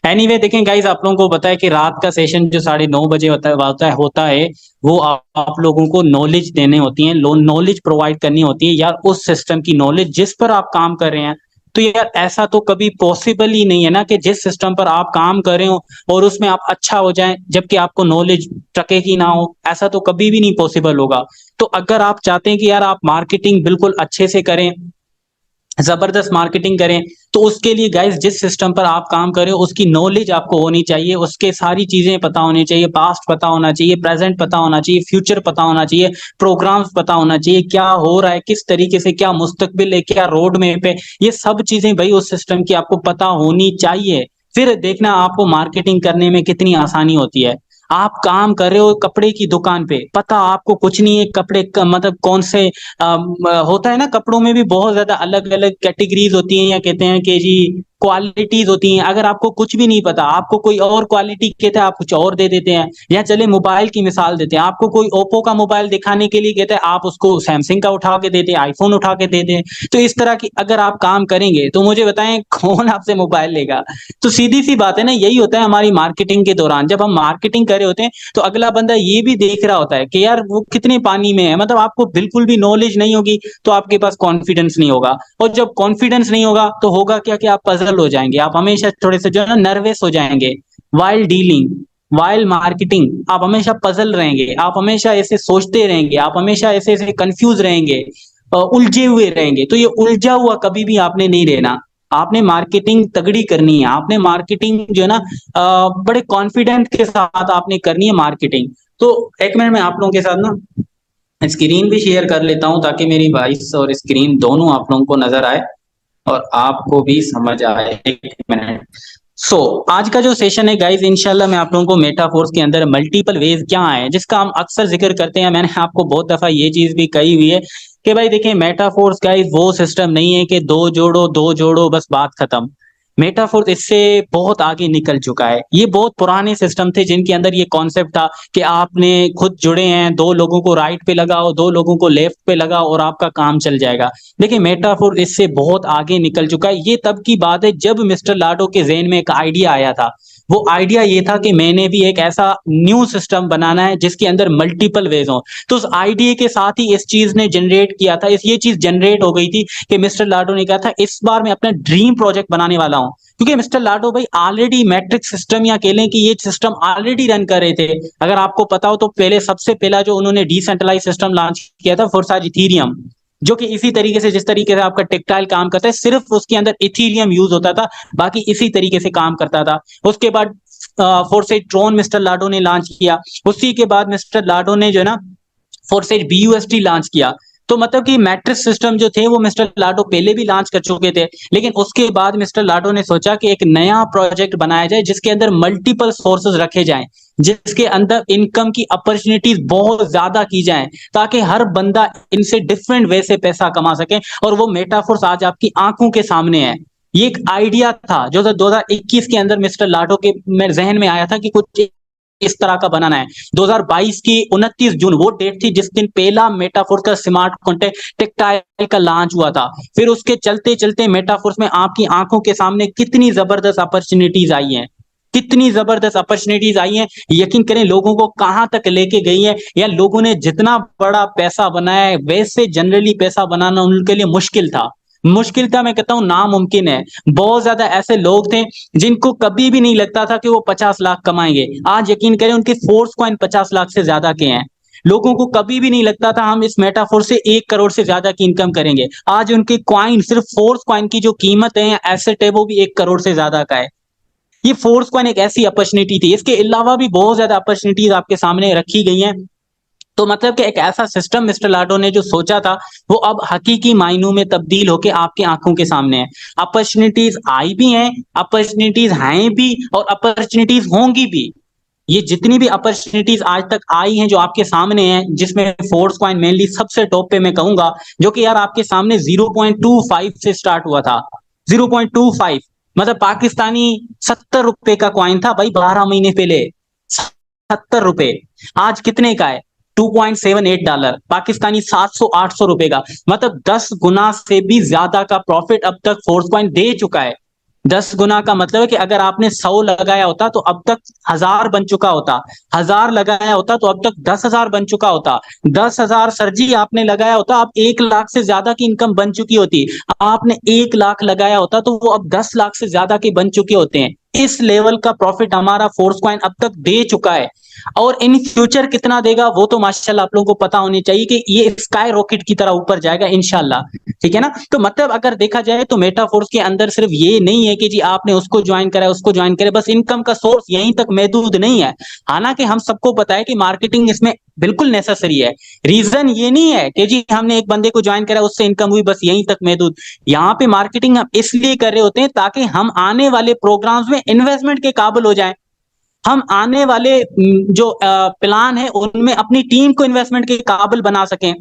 Anyway देखें guys, आप लोगों को पता है कि रात का सेशन जो 9:30 बजे होता है वो आप लोगों को नॉलेज देने होती है, नॉलेज प्रोवाइड करनी होती है यार, उस सिस्टम की नॉलेज जिस पर आप काम कर रहे हैं। तो यार ऐसा तो कभी पॉसिबल ही नहीं है ना कि जिस सिस्टम पर आप काम कर रहे हो और उसमें आप अच्छा हो जाएं जबकि आपको नॉलेज टके की ना हो, ऐसा तो कभी भी नहीं पॉसिबल होगा। तो अगर आप चाहते हैं कि यार आप मार्केटिंग बिल्कुल अच्छे से करें, जबरदस्त मार्केटिंग करें, तो उसके लिए गाइस जिस सिस्टम पर आप काम कर रहे हो उसकी नॉलेज आपको होनी चाहिए, उसके सारी चीजें पता होनी चाहिए, पास्ट पता होना चाहिए, प्रेजेंट पता होना चाहिए, फ्यूचर पता होना चाहिए, प्रोग्राम्स पता होना चाहिए, क्या हो रहा है, किस तरीके से, क्या मुस्तकबिल है, क्या रोड मैप है, ये सब चीजें भाई उस सिस्टम की आपको पता होनी चाहिए। फिर देखना आपको मार्केटिंग करने में कितनी आसानी होती है। आप काम कर रहे हो कपड़े की दुकान पे, पता आपको कुछ नहीं है कपड़े का मतलब कौन से होता है ना, कपड़ों में भी बहुत ज्यादा अलग अलग कैटेगरीज होती हैं, या कहते हैं कि जी क्वालिटीज होती हैं। अगर आपको कुछ भी नहीं पता, आपको कोई और क्वालिटी कहता है, आप कुछ और दे देते हैं। या चले मोबाइल की मिसाल देते हैं, आपको कोई ओप्पो का मोबाइल दिखाने के लिए कहता है, आप उसको सैमसंग का उठा के देते हैं, आईफोन उठा के देते हैं। तो इस तरह की अगर आप काम करेंगे तो मुझे बताएं कौन आपसे मोबाइल लेगा। तो सीधी सी बात है ना, यही होता है हमारी मार्केटिंग के दौरान, जब हम मार्केटिंग कर रहे होते हैं तो अगला बंदा ये भी देख रहा होता है कि यार वो कितने पानी में है, मतलब आपको बिल्कुल भी नॉलेज नहीं होगी तो आपके पास कॉन्फिडेंस नहीं होगा, और जब कॉन्फिडेंस नहीं होगा तो होगा क्या कि आप पजल हो जाएंगे, आप हमेशा थोड़े से जो है ना नर्वस हो जाएंगे। वाइल डीलिंग, वाइल मार्केटिंग, आप हमेशा पजल रहेंगे, आप हमेशा ऐसे सोचते रहेंगे, आप हमेशा ऐसे ऐसे कंफ्यूज रहेंगे, उलझे हुए रहेंगे। तो ये उलझा हुआ कभी भी आपने नहीं रहना। आपने मार्केटिंग तगड़ी करनी है, आपने मार्केटिंग जो है ना बड़े कॉन्फिडेंट के साथ आपने करनी है मार्केटिंग। तो एक मिनट में आप लोगों के साथ ना स्क्रीन भी शेयर कर लेता हूं ताकि मेरी वॉइस और स्क्रीन दोनों आप लोगों को नजर आए और आपको भी समझ आए। एक मिनट। आज का जो सेशन है गाइस, इंशाल्लाह मैं आप लोगों को मेटाफोर्स के अंदर मल्टीपल वेज क्या है जिसका हम अक्सर जिक्र करते हैं। मैंने आपको बहुत दफा ये चीज भी कही हुई है कि भाई देखिए, मेटाफोर्स गाइस वो सिस्टम नहीं है कि दो जोड़ो बस बात खत्म। मेटाफोर्स इससे बहुत आगे निकल चुका है। ये बहुत पुराने सिस्टम थे जिनके अंदर ये कॉन्सेप्ट था कि आपने खुद जुड़े हैं, दो लोगों को राइट पे लगाओ, दो लोगों को लेफ्ट पे लगाओ और आपका काम चल जाएगा। देखिए, मेटाफोर इससे बहुत आगे निकल चुका है। ये तब की बात है जब मिस्टर लाडो के ज़हन में एक आइडिया आया था। वो आइडिया ये था कि मैंने भी एक ऐसा न्यू सिस्टम बनाना है जिसके अंदर मल्टीपल वेज हो। तो उस आइडिया के साथ ही इस चीज ने जनरेट किया था, इस ये चीज जनरेट हो गई थी कि मिस्टर लाडो ने कहा था इस बार मैं अपना ड्रीम प्रोजेक्ट बनाने वाला हूं। क्योंकि मिस्टर लाडो भाई ऑलरेडी मैट्रिक्स सिस्टम या कह लें कि ये सिस्टम ऑलरेडी रन कर रहे थे। अगर आपको पता हो तो पहले सबसे पहला जो उन्होंने डिसेंट्रलाइज सिस्टम लॉन्च किया था फोर्साज इथीरियम, जो कि इसी तरीके से जिस तरीके से आपका टेक्टाइल काम करता है, सिर्फ उसके अंदर इथीरियम यूज होता था, बाकी इसी तरीके से काम करता था। उसके बाद फोर्सेज ट्रोन मिस्टर लाडो ने लॉन्च किया। उसी के बाद मिस्टर लाडो ने जो है ना फोर्सेज बीयूएसटी लॉन्च किया। तो मतलब कि मैट्रिक्स सिस्टम जो थे वो मिस्टर लाडो पहले भी लॉन्च कर चुके थे, लेकिन उसके बाद मिस्टर लाडो ने सोचा कि एक नया प्रोजेक्ट बनाया जाए जिसके अंदर मल्टीपल सोर्सेज रखे जाएं, जिसके अंदर इनकम की अपॉर्चुनिटीज बहुत ज्यादा की जाएं, ताकि हर बंदा इनसे डिफरेंट वे से पैसा कमा सके। और वो मेटाफोर्स आज आपकी आंखों के सामने है। ये एक आइडिया था जो 2021 के अंदर मिस्टर लाडो के जहन में आया था कि कुछ इस तरह का बनाना है। 2022 की 29 जून वो डेट थी जिस दिन पहला मेटाफोर्स का स्मार्ट कॉन्टेक्ट टेक्टाइल का लॉन्च हुआ था। फिर उसके चलते चलते मेटाफोर्स में आपकी आंखों के सामने कितनी जबरदस्त अपॉर्चुनिटीज आई हैं, कितनी जबरदस्त अपॉर्चुनिटीज आई हैं। यकीन करें लोगों को कहां तक लेके गई है, या लोगों ने जितना बड़ा पैसा बनाया है वैसे जनरली पैसा बनाना उनके लिए मुश्किल था। मुश्किल था, मैं कहता हूं नामुमकिन है। बहुत ज्यादा ऐसे लोग थे जिनको कभी भी नहीं लगता था कि वो 50 लाख कमाएंगे। आज यकीन करें उनके फोर्स कॉइन 50 लाख से ज्यादा के हैं। लोगों को कभी भी नहीं लगता था हम इस मेटाफोर से 1 करोड़ से ज्यादा की इनकम करेंगे। आज उनके कॉइन, सिर्फ फोर्स कॉइन की जो कीमत है या एसेट है वो भी 1 करोड़ से ज्यादा का है। ये फोर्स कॉइन एक ऐसी अपॉर्चुनिटी थी। इसके अलावा भी बहुत ज्यादा अपॉर्चुनिटीज आपके सामने रखी गई हैं। तो मतलब कि एक ऐसा सिस्टम मिस्टर लाडो ने जो सोचा था वो अब हकीकी मायनों में तब्दील होकर आपकी आंखों के सामने है। अपॉर्चुनिटीज आई भी हैं, अपॉर्चुनिटीज हैं भी, और अपॉर्चुनिटीज होंगी भी। ये जितनी भी अपॉर्चुनिटीज आज तक आई हैं जो आपके सामने हैं, जिसमें फोर्स कॉइन मेनली सबसे टॉप पे मैं कहूंगा, जो कि यार आपके सामने 0.25 से स्टार्ट हुआ था। 0.25 मतलब पाकिस्तानी 70 रुपए का कॉइन था भाई 12 महीने पहले। 70 रुपए। आज कितने का है? $2.78, पाकिस्तानी 700-800 रुपए का। मतलब 10 गुना से भी ज्यादा का प्रॉफिट अब तक फोर्स कॉइन दे चुका है। 10 गुना का मतलब है कि अगर आपने 100 लगाया होता तो अब तक 1000 बन चुका होता, 1000 लगाया होता तो अब तक 10,000 बन चुका होता, 10,000 सर जी आपने लगाया होता, आप 1 लाख से ज्यादा की इनकम बन चुकी होती, आपने 1 लाख लगाया होता तो वो अब 10 लाख से ज्यादा के बन चुके होते हैं। इस लेवल का प्रॉफिट हमारा फोर्स कॉइन अब तक दे चुका है, और इन फ्यूचर कितना देगा वो तो माशाल्लाह आप लोगों को पता होनी चाहिए कि ये स्काई रॉकेट की तरह ऊपर जाएगा इंशाल्लाह। ठीक है ना? तो मतलब अगर देखा जाए तो मेटाफोर्स के अंदर सिर्फ ये नहीं है कि जी आपने उसको ज्वाइन करा, उसको ज्वाइन करे, बस इनकम का सोर्स यहीं तक महदूद नहीं है। हालांकि हम सबको पता है कि मार्केटिंग इसमें बिल्कुल नेसेसरी है। रीजन ये नहीं है कि जी हमने एक बंदे को ज्वाइन करा उससे इनकम हुई, बस यहीं तक महदूद। यहाँ पे मार्केटिंग हम इसलिए कर रहे होते हैं ताकि हम आने वाले प्रोग्राम्स में इन्वेस्टमेंट के काबिल हो जाएं, हम आने वाले जो प्लान है उनमें अपनी टीम को इन्वेस्टमेंट के काबिल बना सकें।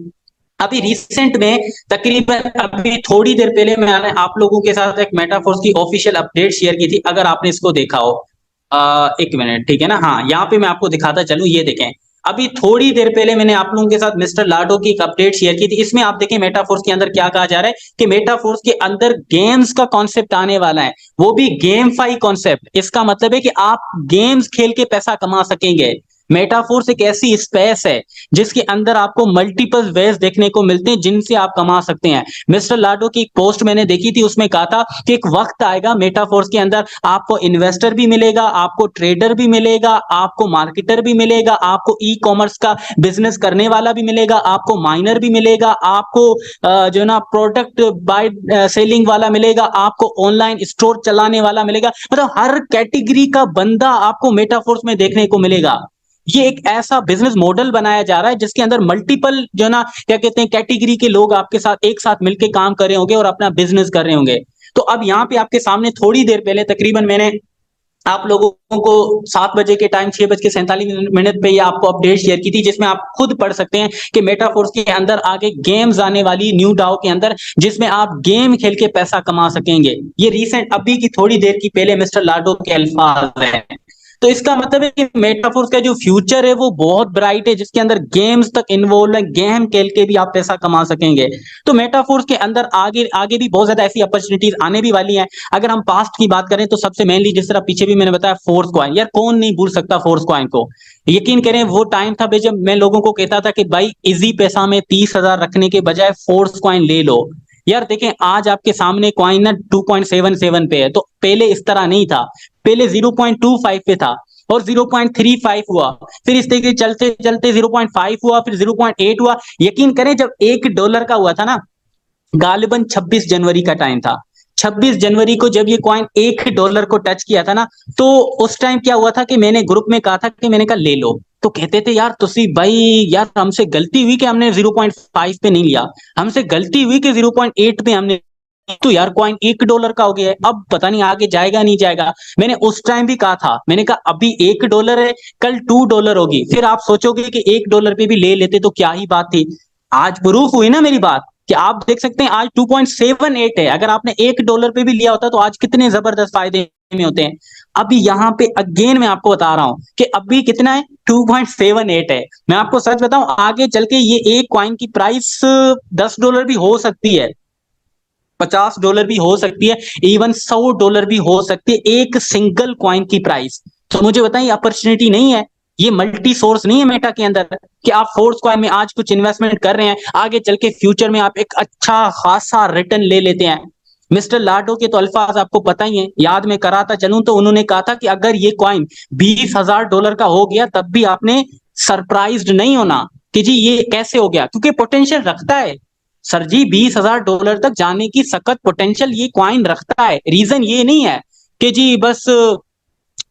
अभी रिसेंट में तकरीबन अभी थोड़ी देर पहले मैंने आप लोगों के साथ एक मेटाफोर्स की ऑफिशियल अपडेट शेयर की थी, अगर आपने इसको देखा हो। एक मिनट, ठीक है ना? हाँ, यहाँ पे मैं आपको दिखाता चलूं, ये देखें। अभी थोड़ी देर पहले मैंने आप लोगों के साथ मिस्टर लाडो की एक अपडेट शेयर की थी, इसमें आप देखें मेटाफोर्स के अंदर क्या कहा जा रहा है कि मेटाफोर्स के अंदर गेम्स का कॉन्सेप्ट आने वाला है, वो भी गेमफाई कॉन्सेप्ट। इसका मतलब है कि आप गेम्स खेल के पैसा कमा सकेंगे। मेटाफोर्स एक ऐसी स्पेस है जिसके अंदर आपको मल्टीपल वेज देखने को मिलते हैं जिनसे आप कमा सकते हैं। मिस्टर लाडो की एक पोस्ट मैंने देखी थी, उसमें कहा था कि एक वक्त आएगा मेटाफोर्स के अंदर आपको इन्वेस्टर भी मिलेगा, आपको ट्रेडर भी मिलेगा, आपको मार्केटर भी मिलेगा, आपको ई कॉमर्स का बिजनेस करने वाला भी मिलेगा, आपको माइनर भी मिलेगा, आपको जो ना प्रोडक्ट बाय सेलिंग वाला मिलेगा, आपको ऑनलाइन स्टोर चलाने वाला मिलेगा। मतलब हर कैटेगरी का बंदा आपको मेटाफोर्स में देखने को मिलेगा। ये एक ऐसा बिजनेस मॉडल बनाया जा रहा है जिसके अंदर मल्टीपल जो ना क्या कहते हैं कैटेगरी के लोग आपके साथ एक साथ मिलकर काम कर रहे होंगे और अपना बिजनेस कर रहे होंगे। तो अब यहाँ पे आपके सामने थोड़ी देर पहले तकरीबन मैंने आप लोगों को 7 बजे के टाइम 6:47 पे ये आपको अपडेट शेयर की थी, जिसमें आप खुद पढ़ सकते हैं कि मेटाफोर्स के अंदर आगे गेम्स आने वाली न्यू डाओ के अंदर, जिसमें आप गेम खेल के पैसा कमा सकेंगे। ये रिसेंट अभी की थोड़ी देर की पहले मिस्टर लाडो के अल्फाज हैं। तो इसका मतलब है कि मेटाफोर्स का जो फ्यूचर है वो बहुत ब्राइट है, जिसके अंदर गेम्स तक इन्वॉल्व है, गेम खेल के भी आप पैसा कमा सकेंगे। तो मेटाफोर्स के अंदर आगे आगे भी बहुत ज्यादा ऐसी अपॉर्चुनिटीज आने भी वाली हैं। अगर हम पास्ट की बात करें तो सबसे मेनली जिस तरह पीछे भी मैंने बताया फोर्स कॉइन, यार कौन नहीं भूल सकता फोर्स कॉइन को। यकीन करें वो टाइम था भाई जब मैं लोगों को कहता था कि भाई इजी पैसा में 30,000 रखने के बजाय फोर्स कॉइन ले लो। यार देखें आज आपके सामने कॉइन ना 2.77 पे है, तो पहले इस तरह नहीं था। पहले 0.25 पे था और 0.35 हुआ, फिर इस तरीके चलते चलते 0.5 हुआ, फिर 0.8 हुआ। यकीन करें जब $1 का हुआ था ना, गालिबन 26 जनवरी का टाइम था। 26 जनवरी को जब ये कॉइन $1 को टच किया था ना, तो उस टाइम क्या हुआ था कि मैंने ग्रुप में कहा था कि मैंने कहा ले लो। तो कहते थे यार तुसी भाई, यार हमसे गलती हुई कि हमने 0.5 पे नहीं लिया, हमसे गलती हुई कि 0.8 पे हमने, तो यार कॉइन $1 का हो गया है, अब पता नहीं आगे जाएगा नहीं जाएगा। मैंने उस टाइम भी कहा था, मैंने कहा अभी $1 है, कल $2 होगी, फिर आप सोचोगे कि $1 पे भी ले लेते तो क्या ही बात थी। आज प्रूफ हुई ना मेरी बात कि आप देख सकते हैं आज 2.78 है। अगर आपने $1 पे भी लिया होता तो आज कितने जबरदस्त फायदे में होते हैं। अभी यहाँ पे अगेन मैं आपको बता रहा हूं कि अभी कितना है, 2.78 है। मैं आपको सच बताऊं आगे चल के ये एक कॉइन की प्राइस $10 भी हो सकती है, $50 भी हो सकती है, इवन $100 भी हो सकती है, एक सिंगल कॉइन की प्राइस। तो मुझे बताइए अपॉर्चुनिटी नहीं है? ये मल्टी सोर्स नहीं है मेटा के अंदर कि आप फोर्स कॉइन में आज कुछ इन्वेस्टमेंट कर रहे हैं, आगे चल के फ्यूचर में आप एक अच्छा खासा रिटर्न ले लेते हैं। मिस्टर लाडो के तो अल्फाज आपको पता ही है, याद में कराता चलूं तो उन्होंने कहा था कि अगर ये कॉइन $20,000 का हो गया तब भी आपने सरप्राइज्ड नहीं होना कि जी ये कैसे हो गया, क्योंकि पोटेंशियल रखता है। सर जी $20,000 तक जाने की सख्त पोटेंशियल ये क्वाइन रखता है। रीजन ये नहीं है कि जी बस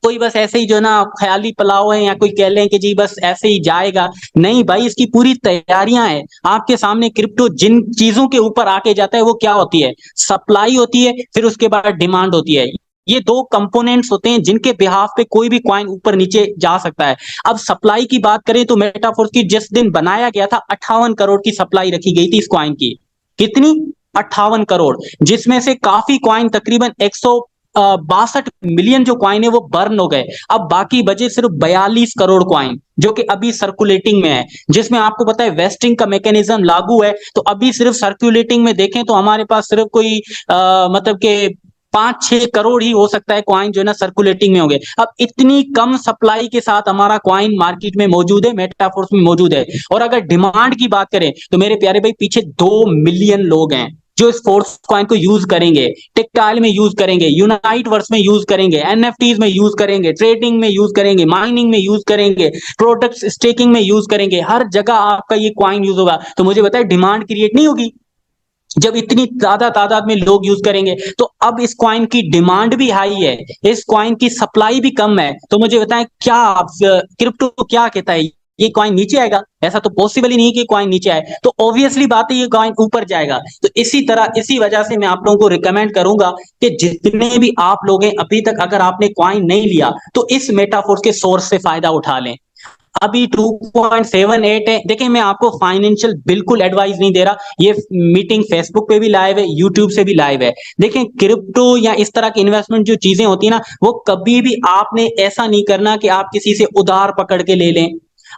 कोई बस ऐसे ही जो ना ख्याली पलाव है, या कोई कह लें कि जी बस ऐसे ही जाएगा। नहीं भाई, इसकी पूरी तैयारियां हैं। आपके सामने क्रिप्टो जिन चीजों के ऊपर आके जाता है वो क्या होती है, सप्लाई होती है, फिर उसके बाद डिमांड होती है। ये दो कंपोनेंट्स होते हैं जिनके बिहाफ पे कोई भी कॉइन ऊपर नीचे जा सकता है। अब सप्लाई की बात करें तो मेटाफोर्स की जिस दिन बनाया गया था 58 करोड़ की सप्लाई रखी गई थी इस कॉइन की। कितनी? 58 करोड़, जिसमें से काफी कॉइन तकरीबन 162 मिलियन जो कॉइन है वो बर्न हो गए। अब बाकी बचे सिर्फ 42 करोड़ कॉइन जो कि अभी सर्कुलेटिंग में है, जिसमें आपको पता है वेस्टिंग का मैकेनिज्म लागू है। तो अभी सिर्फ सर्कुलेटिंग में देखें तो हमारे पास सिर्फ कोई मतलब के 5-6 करोड़ ही हो सकता है कॉइन जो है ना सर्कुलेटिंग में होंगे। अब इतनी कम सप्लाई के साथ हमारा कॉइन मार्केट में मौजूद है, मेटाफोर्स में मौजूद है। और अगर डिमांड की बात करें तो मेरे प्यारे भाई पीछे 2 मिलियन लोग हैं जो इस फोर्स कॉइन को यूज करेंगे, टेक्टाइल में यूज करेंगे, यूनाइट वर्स में यूज करेंगे, एनएफटीज में यूज करेंगे, ट्रेडिंग में यूज करेंगे, माइनिंग में यूज करेंगे, प्रोडक्ट स्टेकिंग में यूज करेंगे, हर जगह आपका ये कॉइन यूज होगा। तो मुझे बताए डिमांड क्रिएट नहीं होगी जब इतनी ज्यादा तादाद में लोग यूज करेंगे। तो अब इस कॉइन की डिमांड भी हाई है, इस कॉइन की सप्लाई भी कम है। तो मुझे बताएं क्या क्रिप्टो क्या कहता है, ये कॉइन नीचे आएगा? ऐसा तो पॉसिबल ही नहीं कि कॉइन नीचे आए, तो ऑब्वियसली बात है ये कॉइन ऊपर जाएगा। तो इसी तरह इसी वजह से मैं आप लोगों को रिकमेंड करूंगा कि जितने भी आप लोग हैं अभी तक अगर आपने कॉइन नहीं लिया तो इस मेटाफोर्स के सोर्स से फायदा उठा लें। अभी 2.78 है। देखिए मैं आपको फाइनेंशियल बिल्कुल एडवाइस नहीं दे रहा, ये मीटिंग फेसबुक पे भी लाइव है, यूट्यूब से भी लाइव है। देखें क्रिप्टो या इस तरह की इन्वेस्टमेंट जो चीजें होती है ना, वो कभी भी आपने ऐसा नहीं करना कि आप किसी से उधार पकड़ के ले लें,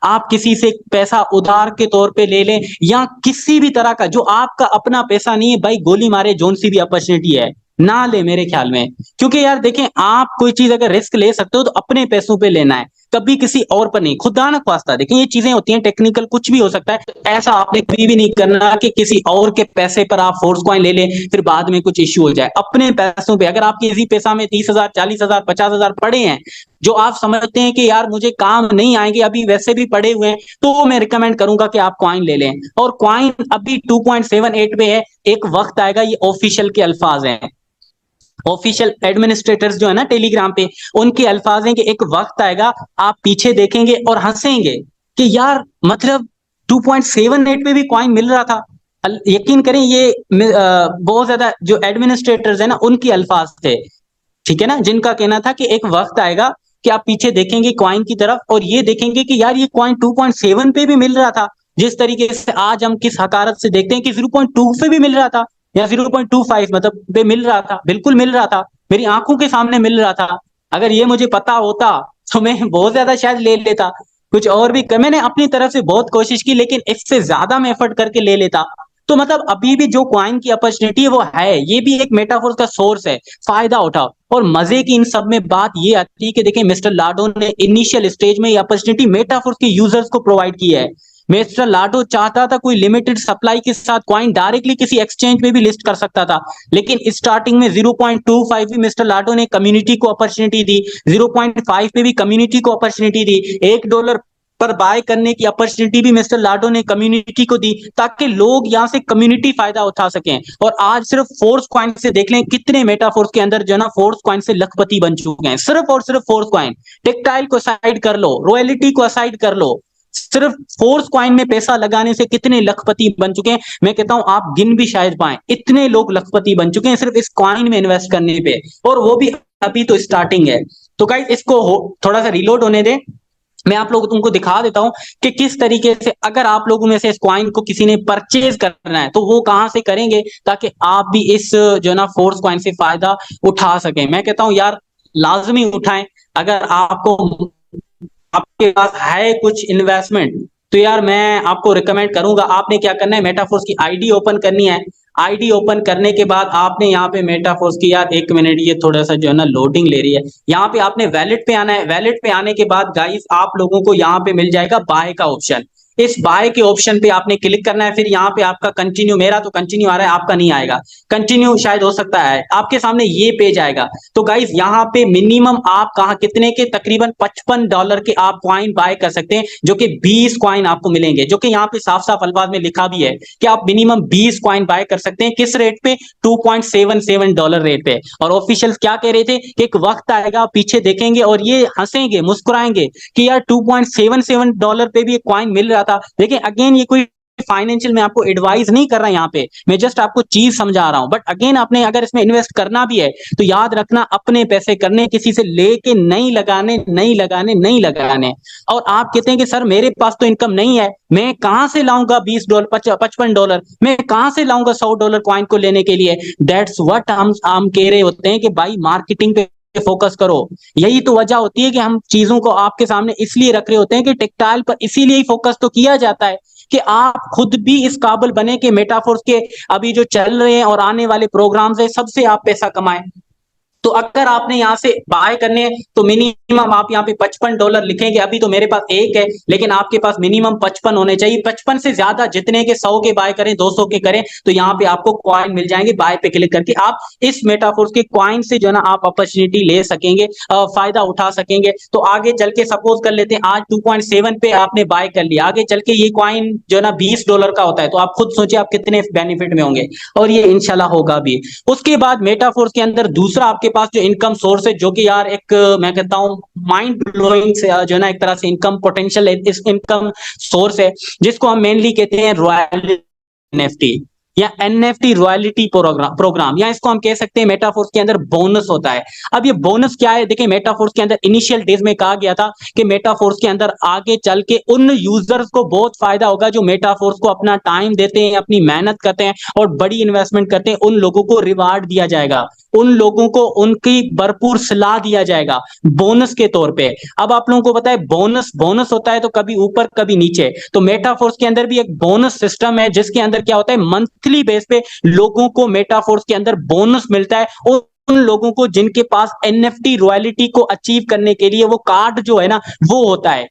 आप किसी से पैसा उधार के तौर पे ले लें, या किसी भी तरह का जो आपका अपना पैसा नहीं है, भाई गोली मारे जोन सी भी अपॉर्चुनिटी है ना ले मेरे ख्याल में। क्योंकि यार देखें आप कोई चीज अगर रिस्क ले सकते हो तो अपने पैसों पे लेना है, कभी किसी और पर नहीं। खुदा ना खास्ता देखें ये चीजें होती हैं टेक्निकल, कुछ भी हो सकता है, ऐसा आपने कभी भी नहीं करना कि किसी और के पैसे पर आप फोर्स कॉइन ले लें फिर बाद में कुछ इश्यू हो जाए। अपने पैसों पे अगर आपके इसी पैसा में 30,000 40,000 50,000 पड़े हैं जो आप समझते हैं कि यार मुझे काम नहीं आएंगे, अभी वैसे भी पड़े हुए हैं, तो मैं रिकमेंड करूंगा कि आप कॉइन ले लें। और कॉइन अभी 2.78 पे है, एक वक्त आएगा, ये ऑफिशियल के अल्फाज हैं, ऑफिशियल एडमिनिस्ट्रेटर्स जो है ना टेलीग्राम पे, उनके अल्फाज हैं कि एक वक्त आएगा आप पीछे देखेंगे और हंसेंगे कि यार मतलब 2.78 पे भी कॉइन मिल रहा था। यकीन करें ये बहुत ज्यादा जो एडमिनिस्ट्रेटर्स है ना उनके अल्फाज थे, ठीक है ना, जिनका कहना था कि एक वक्त आएगा कि आप पीछे देखेंगे कॉइन की तरफ और ये देखेंगे कि यार ये कॉइन 2.7 पे भी मिल रहा था, जिस तरीके से आज हम किस हकारत से देखते हैं कि 0.2 पे भी मिल रहा था या 0.25 मतलब पे मिल रहा था, बिल्कुल मिल रहा था, मेरी आंखों के सामने मिल रहा था। अगर ये मुझे पता होता तो मैं बहुत ज्यादा शायद ले लेता, कुछ और भी मैंने अपनी तरफ से बहुत कोशिश की लेकिन इससे ज्यादा मैं एफर्ट करके ले लेता। तो मतलब अभी भी जो कॉइन की अपॉर्चुनिटी है वो है, ये भी एक मेटाफोर का सोर्स है, फायदा उठाओ। और मजे की इन सब में बात ये आती है कि देखिए मिस्टर लाडो ने इनिशियल स्टेज में ये अपॉर्चुनिटी मेटाफोर के यूजर्स को प्रोवाइड की है। मिस्टर लाडो चाहता था कोई लिमिटेड सप्लाई के साथ कॉइन डायरेक्टली किसी एक्सचेंज पे भी लिस्ट कर सकता था, लेकिन स्टार्टिंग में 0.25 भी मिस्टर लाडो ने कम्युनिटी को अपॉर्चुनिटी दी, 0.5 पे भी कम्युनिटी को अपॉर्चुनिटी दी, $1 पर बाय करने की अपॉर्चुनिटी भी मिस्टर लाडो ने कम्युनिटी को दी, ताकि लोग यहां से कम्युनिटी फायदा उठा सकें। और आज सिर्फ फोर्स कॉइन से देख लें कितने मेटाफोर्स के अंदर जो है ना फोर्स कॉइन से लखपति बन चुके हैं, सिर्फ और सिर्फ फोर्स कॉइन। टेक्टाइल को साइड कर लो, रॉयल्टी को साइड कर लो, सिर्फ फोर्स कॉइन में पैसा लगाने से कितने लखपति बन चुके हैं, मैं कहता हूं आप गिन भी शायद पाए, इतने लोग लखपति बन चुके हैं सिर्फ इस कॉइन में इन्वेस्ट करने पे, और वो भी अभी तो स्टार्टिंग है। तो गाइस इसको थोड़ा सा रिलोड होने दे, मैं आप लोग तुमको दिखा देता हूं कि किस तरीके से अगर आप लोगों में से इस कॉइन को किसी ने परचेज करना है तो वो कहां से करेंगे ताकि आप भी इस जो है ना फोर्स कॉइन से फायदा उठा सकें। मैं कहता हूं यार लाजमी उठाएं। अगर आपको आपके पास है कुछ इन्वेस्टमेंट तो यार मैं आपको रिकमेंड करूंगा, आपने क्या करना है, मेटाफोर्स की आईडी ओपन करनी है। आईडी ओपन करने के बाद आपने यहाँ पे मेटाफोर्स की, यार एक मिनट ये थोड़ा सा जो है ना लोडिंग ले रही है, यहाँ पे आपने वैलेट पे आना है। वैलेट पे आने के बाद गाइस आप लोगों को यहाँ पे मिल जाएगा बाय का ऑप्शन, इस बाय के ऑप्शन पे आपने क्लिक करना है। फिर यहाँ पे आपका कंटिन्यू, मेरा तो कंटिन्यू आ रहा है, आपका नहीं आएगा कंटिन्यू, शायद हो सकता है आपके सामने ये पेज आएगा। तो गाइस यहाँ पे मिनिमम आप कहा कितने के, तकरीबन $55 के आप कॉइन बाय कर सकते हैं, जो कि 20 कॉइन आपको मिलेंगे, जो कि यहाँ पे साफ साफ अल्फाज में लिखा भी है कि आप मिनिमम 20 कॉइन बाय कर सकते हैं। किस रेट पे? $2.77 रेट पे। और ऑफिशियल क्या कह रहे थे कि एक वक्त आएगा पीछे देखेंगे और ये हंसेंगे मुस्कुराएंगे कि यार $2.77 पे भी एक कॉइन मिल रहा था। देखिए अगेन ये कोई फाइनेंशियल में आपको एडवाइस नहीं कर रहा यहाँ पे, मैं जस्ट आपको चीज समझा रहा हूं। बट अगेन आपने अगर इसमें इन्वेस्ट करना भी है तो याद रखना अपने पैसे करने, किसी से लेके नहीं लगाने, नहीं लगाने, नहीं लगाने। और आप कहते हैं कि सर मेरे पास तो इनकम नहीं है, मैं कहां से लाऊंगा $20 $55, मैं कहां से लाऊंगा $100 कॉइन को लेने के लिए। दैट्स व्हाट हम कह रहे होते हैं कि भाई मार्केटिंग पे फोकस करो। यही तो वजह होती है कि हम चीजों को आपके सामने इसलिए रख रहे होते हैं कि टेक्टाइल पर इसीलिए ही फोकस तो किया जाता है कि आप खुद भी इस काबिल बने कि मेटाफोर्स के अभी जो चल रहे हैं और आने वाले प्रोग्राम्स है सबसे आप पैसा कमाएं। तो अगर आपने यहाँ से बाय करने हैं तो मिनिमम आप यहाँ पे $55 लिखेंगे। अभी तो मेरे पास एक है, लेकिन आपके पास मिनिमम 55 होने चाहिए। 55 से ज्यादा जितने के 100 के बाय करें, 200 के करें, तो यहाँ पे आपको कॉइन मिल जाएंगे। बाय पे क्लिक करके आप इस मेटाफोर्स के कॉइन से जो है ना आप अपॉर्चुनिटी ले सकेंगे, फायदा उठा सकेंगे। तो आगे चल के सपोज कर लेते हैं आज 2.7 पे आपने बाय कर लिया, आगे चल के ये कॉइन जो है ना $20 का होता है, तो आप खुद सोचिए आप कितने बेनिफिट में होंगे, और ये इंशाल्लाह होगा भी। उसके बाद मेटाफोर्स के अंदर दूसरा आपके पास जो इनकम सोर्स है, जो कि यार एक मैं कहता हूं माइंड ब्लोइंग से जो है ना एक तरह से इनकम पोटेंशियल इस इनकम सोर्स है, जिसको हम मेनली कहते हैं रॉयल्टी एनएफटी या एनएफटी रॉयल्टी प्रोग्राम, या इसको हम कह सकते हैं मेटाफोर्स के अंदर बोनस होता है। अब ये बोनस क्या है, देखिए मेटाफोर्स के अंदर इनिशियल डेज में कहा गया था कि मेटाफोर्स के अंदर आगे चल के उन यूजर्स को बहुत फायदा होगा जो मेटाफोर्स को अपना टाइम देते हैं, अपनी मेहनत करते हैं और बड़ी इन्वेस्टमेंट करते हैं। उन लोगों को रिवार्ड दिया जाएगा, उन लोगों को उनकी भरपूर सलाह दिया जाएगा बोनस के तौर पे। अब आप लोगों को पता है बोनस बोनस होता है तो कभी ऊपर कभी नीचे, तो मेटाफोर्स के अंदर भी एक बोनस सिस्टम है, जिसके अंदर क्या होता है मंथली बेस पे लोगों को मेटाफोर्स के अंदर बोनस मिलता है। और उन लोगों को जिनके पास एनएफटी रॉयल्टी को अचीव करने के लिए वो कार्ड जो है ना वो होता है।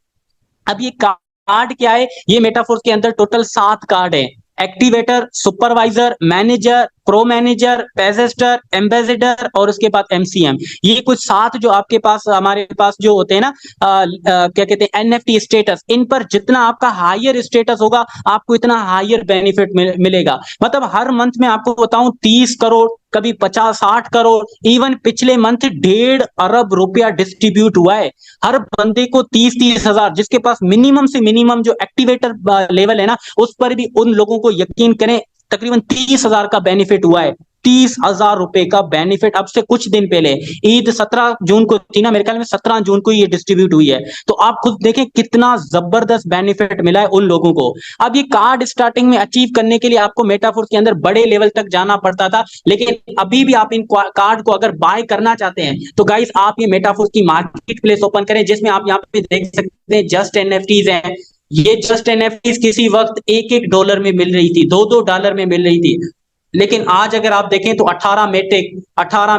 अब ये कार्ड क्या है, ये मेटाफोर्स के अंदर टोटल 7 कार्ड है। Activator, supervisor, manager, pro manager, पेजेस्टर, एम्बेसडर और उसके बाद एमसीएम। ये कुछ 7 जो आपके पास हमारे पास जो होते हैं ना क्या कहते हैं एनएफटी स्टेटस, इन पर जितना आपका हायर स्टेटस होगा आपको इतना हायर बेनिफिट मिलेगा। मतलब हर मंथ में आपको बताऊं 30 करोड़, कभी 50-60 करोड़, इवन पिछले मंथ 1.5 अरब रुपया डिस्ट्रीब्यूट हुआ है हर बंदे को 30-30 हजार, जिसके पास मिनिमम से मिनिमम जो एक्टिवेटर लेवल है ना उस पर भी उन लोगों को यकीन करें तकरीबन 30 हजार का बेनिफिट हुआ है। 30 हजार रुपए का बेनिफिट अब से कुछ दिन पहले, ईद 17 जून को थी ना मेरे ख्याल में, 17 जून को ये डिस्ट्रीब्यूट हुई है। तो आप खुद देखें कितना जबरदस्त बेनिफिट मिला है उन लोगों को। अब ये कार्ड स्टार्टिंग में अचीव करने के लिए आपको मेटाफोर्स के अंदर बड़े लेवल तक जाना पड़ता था, लेकिन अभी भी आप इन कार्ड को अगर बाय करना चाहते हैं तो गाइस आप ये मेटाफोर्स की मार्केट प्लेस ओपन करें, जिसमें आप यहाँ पे देख सकते हैं जस्ट एनएफटीज हैं। ये जस्ट एनएफटीज किसी वक्त $1-1 में मिल रही थी, $2-2 में मिल रही थी, लेकिन आज अगर आप देखें तो 18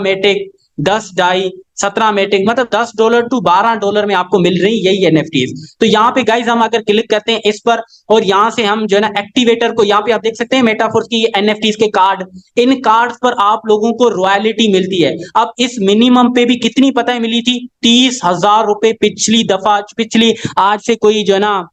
मेटिक 10 डाई 17 मेटिक, मतलब $10 to $12 में आपको मिल रही यही एनएफटीज। तो यहाँ पे गाइज हम अगर क्लिक करते हैं इस पर और यहाँ से हम जो है ना एक्टिवेटर को, यहाँ पे आप देख सकते हैं मेटाफोर्स की एनएफटीज के कार्ड, इन कार्ड्स पर आप लोगों को रॉयल्टी मिलती है। अब इस मिनिमम पे भी कितनी पता है मिली थी, 30 हजार रुपए पिछली दफा, पिछली आज से कोई जो है ना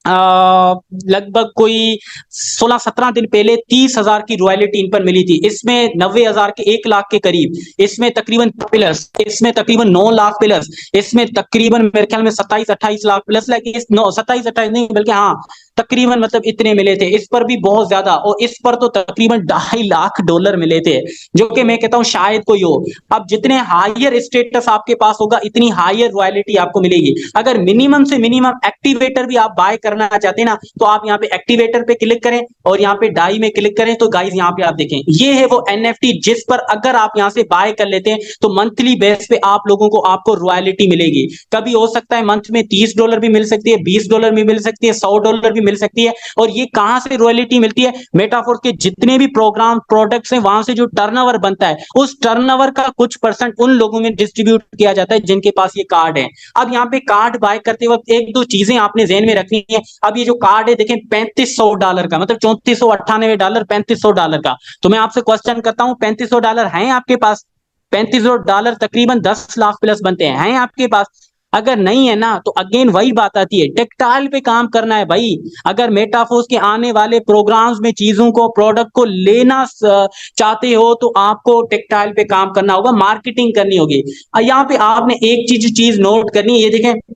लगभग कोई 16-17 दिन पहले 30 हजार की रॉयल्टी इन पर मिली थी। इसमें 90 हजार के 1 लाख के करीब, इसमें तकरीबन प्लस, इसमें तकरीबन 9 लाख प्लस, इसमें तकरीबन मेरे ख्याल में 27-28 लाख प्लस, लेकिन इस 27-28 नहीं बल्कि हाँ तकरीबन मतलब इतने मिले थे। इस पर भी बहुत ज्यादा, और इस पर तो तकरीबन $2.5 लाख मिले थे, जो कि मैं कहता हूं शायद कोई हो। अब जितने हायर स्टेटस आपके पास होगा इतनी हायर रॉयल्टी आपको मिलेगी। अगर मिनिमम से मिनिमम एक्टिवेटर भी आप बाय करना चाहते हैं ना तो आप यहाँ पे एक्टिवेटर पे क्लिक करें और यहाँ पे डाई में क्लिक करें, तो गाइस यहाँ पे आप देखें ये है वो एनएफटी जिस पर अगर आप यहाँ से बाय कर लेते हैं तो मंथली बेस पे आप लोगों को आपको रॉयल्टी मिलेगी। कभी हो सकता है मंथ में $30 भी मिल सकती है, $20 भी मिल सकती है, $100 भी मिल सकती है। और ये कहां से रॉयल्टी मिलती है, मेटाफोर के जितने भी प्रोग्राम प्रोडक्ट्स हैं वहां से जो टर्नओवर बनता है उस टर्नओवर का कुछ परसेंट उन लोगों में डिस्ट्रीब्यूट किया जाता है जिनके पास ये कार्ड है। अब यहाँ पे कार्ड बाय करते वक्त एक दो चीजें आपने ध्यान में रखनी है। अब ये जो कार्ड है देखें $3500 का, मतलब $3498, $3500 का। तो मैं आपसे क्वेश्चन करता हूं $3500 है आपके पास? $3500 तकरीबन 10 लाख प्लस बनते हैं आपके पास? अगर नहीं है ना तो अगेन वही बात आती है, टेक्टाइल पे काम करना है भाई। अगर मेटाफोर्स के आने वाले प्रोग्राम्स में चीजों को प्रोडक्ट को लेना चाहते हो तो आपको टेक्टाइल पे काम करना होगा, मार्केटिंग करनी होगी। यहाँ पे आपने एक चीज नोट करनी है, ये देखें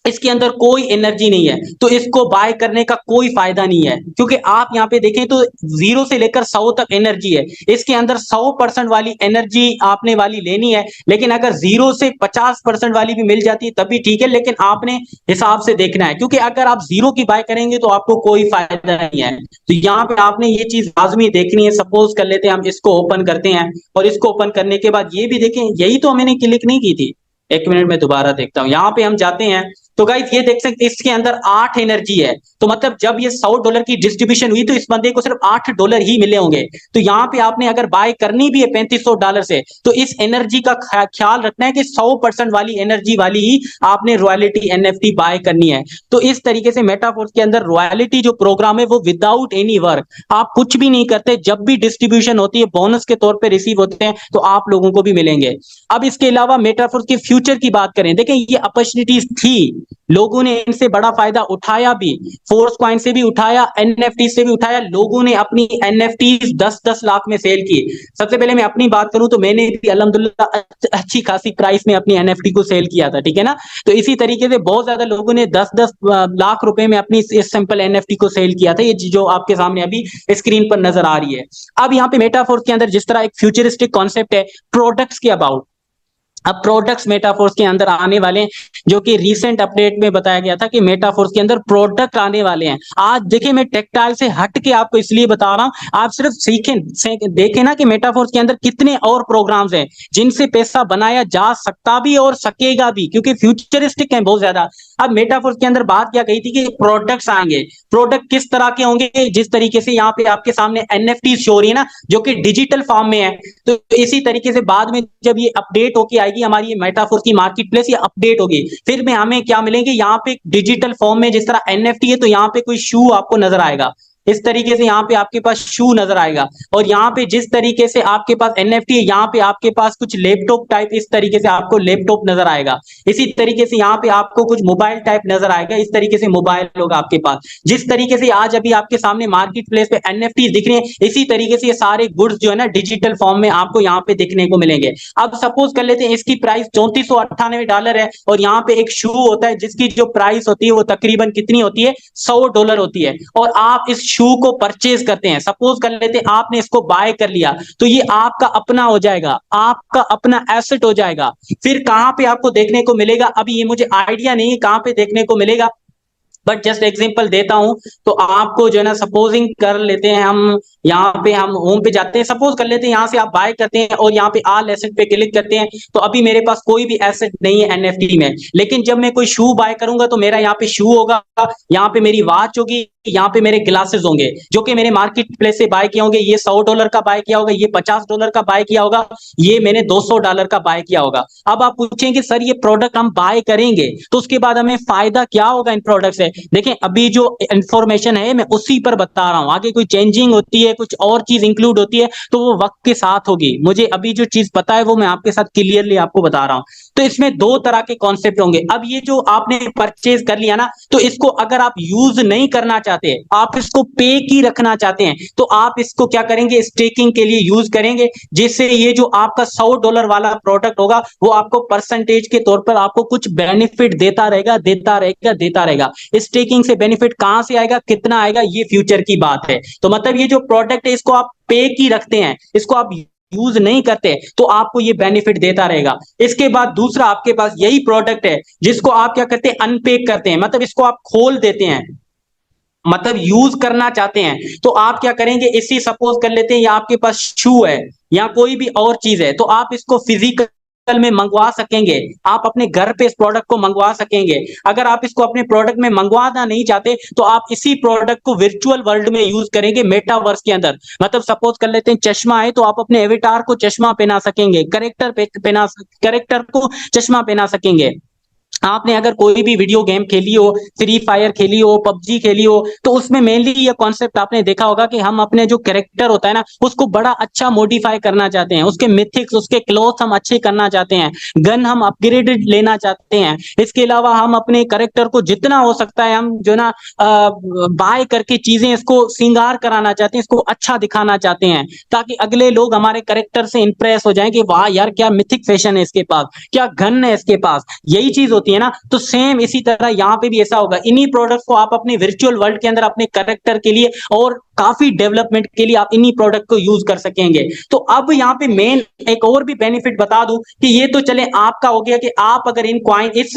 इसके अंदर कोई एनर्जी नहीं है तो इसको बाय करने का कोई फायदा नहीं है, क्योंकि आप यहाँ पे देखें तो 0 से लेकर 100 तक एनर्जी है। इसके अंदर 100% वाली एनर्जी आपने वाली लेनी है, लेकिन अगर 0 से 50% वाली भी मिल जाती है तब भी ठीक है, लेकिन आपने हिसाब से देखना है, क्योंकि अगर आप 0 की बाय करेंगे तो आपको कोई फायदा नहीं है। तो यहाँ पे आपने ये चीज लाजमी देखनी है। सपोज कर लेते हैं हम इसको ओपन करते हैं और इसको ओपन करने के बाद ये भी देखें, यही तो मैंने क्लिक नहीं की थी। 1 मिनट में दोबारा देखता हूं, यहाँ पे हम जाते हैं तो गाइस ये देख सकते हैं इसके अंदर 8 एनर्जी है। तो मतलब जब ये $100 की डिस्ट्रीब्यूशन हुई तो इस बंदे को सिर्फ $8 ही मिले होंगे। तो यहाँ पे आपने अगर बाय करनी भी है $3500 से, तो इस एनर्जी का ख्याल रखना है कि 100% वाली एनर्जी वाली ही आपने रॉयल्टी एनएफटी बाय करनी है। तो इस तरीके से मेटाफोर्स के अंदर रॉयल्टी जो प्रोग्राम है वो विदाउट एनी वर्क, आप कुछ भी नहीं करते, जब भी डिस्ट्रीब्यूशन होती है बोनस के तौर पे रिसीव होते हैं तो आप लोगों को भी मिलेंगे। अब इसके अलावा मेटाफोर्स के फ्यूचर की बात करें, देखें ये अपॉर्चुनिटीज थी, लोगों ने इनसे बड़ा फायदा उठाया भी, फोर्स कॉइन से भी उठाया, एनएफटी से भी उठाया। लोगों ने अपनी एनएफटी 10-10 लाख में सेल की। सबसे पहले मैं अपनी बात करूं तो मैंने भी अल्हम्दुलिल्लाह अच्छी खासी प्राइस में अपनी एनएफटी को सेल किया था, ठीक है ना। तो इसी तरीके से बहुत ज्यादा लोगों ने 10-10 लाख रुपए में अपनी इस सिंपल एनएफटी को सेल किया था, ये जो आपके सामने अभी स्क्रीन पर नजर आ रही है। अब यहाँ पे मेटाफोर्स के अंदर जिस तरह एक फ्यूचरिस्टिक कॉन्सेप्ट है प्रोडक्ट्स के अबाउट, अब प्रोडक्ट्स मेटाफोर्स के अंदर आने वाले हैं, जो कि रीसेंट अपडेट में बताया गया था कि मेटाफोर्स के अंदर प्रोडक्ट आने वाले हैं। आज देखिए मैं टेक्टाइल से हट के आपको इसलिए बता रहा हूं, आप सिर्फ देखें ना कि मेटाफोर्स के अंदर कितने और प्रोग्राम्स हैं जिनसे पैसा बनाया जा सकता भी और सकेगा भी, क्योंकि फ्यूचरिस्टिक है बहुत ज्यादा। अब मेटाफोर्स के अंदर बात क्या कही थी कि प्रोडक्ट्स आएंगे, प्रोडक्ट किस तरह के होंगे, जिस तरीके से यहाँ पे आपके सामने एनएफटी शो हो रही है ना, जो कि डिजिटल फॉर्म में है। तो इसी तरीके से बाद में जब ये अपडेट होके आएगी हमारी ये मेटाफोर्स की मार्केट प्लेस, ये अपडेट होगी, फिर में हमें क्या मिलेंगे यहाँ पे डिजिटल फॉर्म में, जिस तरह एनएफटी है तो यहाँ पे कोई शू आपको नजर आएगा, इस तरीके से यहाँ पे आपके पास शू नजर आएगा। और यहाँ पे जिस तरीके से आपके पास एनएफटी है, यहाँ पे आपके पास कुछ लैपटॉप टाइप इस तरीके से आपको लैपटॉप नजर आएगा। इसी तरीके से यहाँ पे आपको कुछ मोबाइल टाइप नजर आएगा, इस तरीके से मोबाइल होगा आपके पास। जिस तरीके से आज अभी आपके सामने मार्केट प्लेस पे एनएफटी दिख रहे हैं, इसी तरीके से ये सारे गुड्स जो है ना डिजिटल फॉर्म में आपको यहाँ पे दिखने को मिलेंगे। अब सपोज कर लेते हैं इसकी प्राइस $3498 है, और यहाँ पे एक शू होता है जिसकी जो प्राइस होती है वो तकरीबन कितनी होती है, $100 होती है, और आप इस शू को परचेज करते हैं। सपोज कर लेते हैं आपने इसको बाय कर लिया, तो ये आपका अपना हो जाएगा, आपका अपना एसेट हो जाएगा। फिर कहां पे आपको देखने को मिलेगा, अभी ये मुझे आइडिया नहीं है कहां पे देखने को मिलेगा, बट जस्ट एग्जांपल देता हूं तो आपको जो है ना, सपोजिंग कर लेते हैं हम, यहाँ पे हम होम पे जाते हैं, सपोज कर लेते हैं यहाँ से आप बाय करते हैं और यहाँ पे ऑल एसेट पे क्लिक करते हैं, तो अभी मेरे पास कोई भी एसेट नहीं है एनएफटी में। लेकिन जब मैं कोई शू बाय करूंगा तो मेरा यहाँ पे शू होगा, यहाँ पे मेरी वॉच होगी, यहाँ पे मेरे ग्लासेस होंगे जो कि मैंने मार्केट प्लेस से बाय किए होंगे। ये $100 का बाय किया होगा, ये $50 का बाय किया होगा, ये मैंने $200 का बाय किया होगा। अब आप पूछेंगे सर ये प्रोडक्ट हम बाय करेंगे तो उसके बाद हमें फायदा क्या होगा इन प्रोडक्ट से। देखें अभी जो इंफॉर्मेशन है मैं उसी पर बता रहा हूं, आगे कोई चेंजिंग होती है, कुछ और चीज इंक्लूड होती है तो वो वक्त के साथ होगी। मुझे अभी जो चीज पता है वो मैं आपके साथ क्लियरली आपको बता रहा हूं। तो इसमें दो तरह के कॉन्सेप्ट होंगे। अब ये जो आपने परचेज कर लिया ना, तो इसको अगर आप यूज नहीं करना चाहते, आप इसको पे की रखना चाहते हैं, तो आप इसको क्या करेंगे, स्टेकिंग के लिए यूज करेंगे, जिससे ये जो आपका $100 वाला प्रोडक्ट होगा वो आपको परसेंटेज के तौर पर आपको कुछ बेनिफिट देता रहेगा, देता रहेगा, देता रहेगा। स्टेकिंग से बेनिफिट कहां से आएगा, कितना आएगा, ये फ्यूचर की बात है। तो मतलब ये जो प्रोडक्ट है इसको आप पे की रखते हैं, इसको आप यूज नहीं करते तो आपको ये बेनिफिट देता रहेगा। इसके बाद दूसरा आपके पास यही प्रोडक्ट है जिसको आप क्या करते हैं, अनपेक करते हैं, मतलब इसको आप खोल देते हैं, मतलब यूज करना चाहते हैं। तो आप क्या करेंगे, इसी सपोज कर लेते हैं या आपके पास शू है या कोई भी और चीज है, तो आप इसको फिजिकल में मंगवा सकेंगे, आप अपने घर पे इस प्रोडक्ट को मंगवा सकेंगे। अगर आप इसको अपने प्रोडक्ट में मंगवाना नहीं चाहते तो आप इसी प्रोडक्ट को वर्चुअल वर्ल्ड में यूज करेंगे, मेटावर्स के अंदर। मतलब सपोज कर लेते हैं चश्मा है तो आप अपने एवेटार को चश्मा पहना सकेंगे, करेक्टर को चश्मा पहना सकेंगे। आपने अगर कोई भी वीडियो गेम खेली हो, फ्री फायर खेली हो, पबजी खेली हो, तो उसमें मेनली ये कॉन्सेप्ट आपने देखा होगा कि हम अपने जो कैरेक्टर होता है ना उसको बड़ा अच्छा मॉडिफाई करना चाहते हैं, उसके मिथिक्स, उसके क्लॉथ हम अच्छे करना चाहते हैं, गन हम अपग्रेडेड लेना चाहते हैं। इसके अलावा हम अपने कैरेक्टर को जितना हो सकता है हम जो ना बाय करके चीजें इसको श्रृंगार कराना चाहते हैं, इसको अच्छा दिखाना चाहते हैं, ताकि अगले लोग हमारे कैरेक्टर से इंप्रेस हो जाएं कि वाह यार क्या मिथिक फैशन है इसके पास, क्या गन है इसके पास, यही चीज होती है ना। तो सेम इसी तरह यहाँ पे भी ऐसा होगा, इन्हीं प्रोडक्ट्स को आप अपने वर्चुअल वर्ल्ड के अंदर अपने कैरेक्टर के लिए और काफी डेवलपमेंट के लिए आप इन्हीं प्रोडक्ट को यूज कर सकेंगे। तो अब यहाँ पे मेन एक और भी बेनिफिट बता दूं कि ये तो चले आपका हो गया कि आप अगर इन क्वाइन इस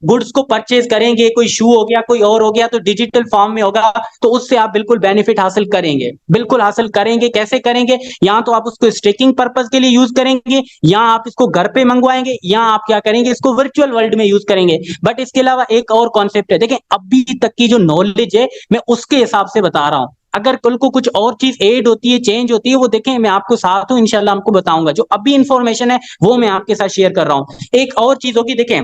गुड्स को परचेज करेंगे, कोई शू हो गया, कोई और हो गया, तो डिजिटल फॉर्म में होगा, तो उससे आप बिल्कुल बेनिफिट हासिल करेंगे, बिल्कुल हासिल करेंगे। कैसे करेंगे? या तो आप उसको स्टेकिंग पर्पज के लिए यूज करेंगे, या आप इसको घर पे मंगवाएंगे, या आप क्या करेंगे, इसको वर्चुअल वर्ल्ड में यूज करेंगे। बट इसके अलावा एक और कॉन्सेप्ट है, देखें अभी तक की जो नॉलेज है मैं उसके हिसाब से बता रहा हूं। अगर कल को कुछ और चीज ऐड होती है, चेंज होती है, वो देखें मैं आपको साथ हूं, इंशाल्लाह आपको बताऊंगा। जो अभी इंफॉर्मेशन है वो मैं आपके साथ शेयर कर रहा हूं। एक और चीज होगी, देखें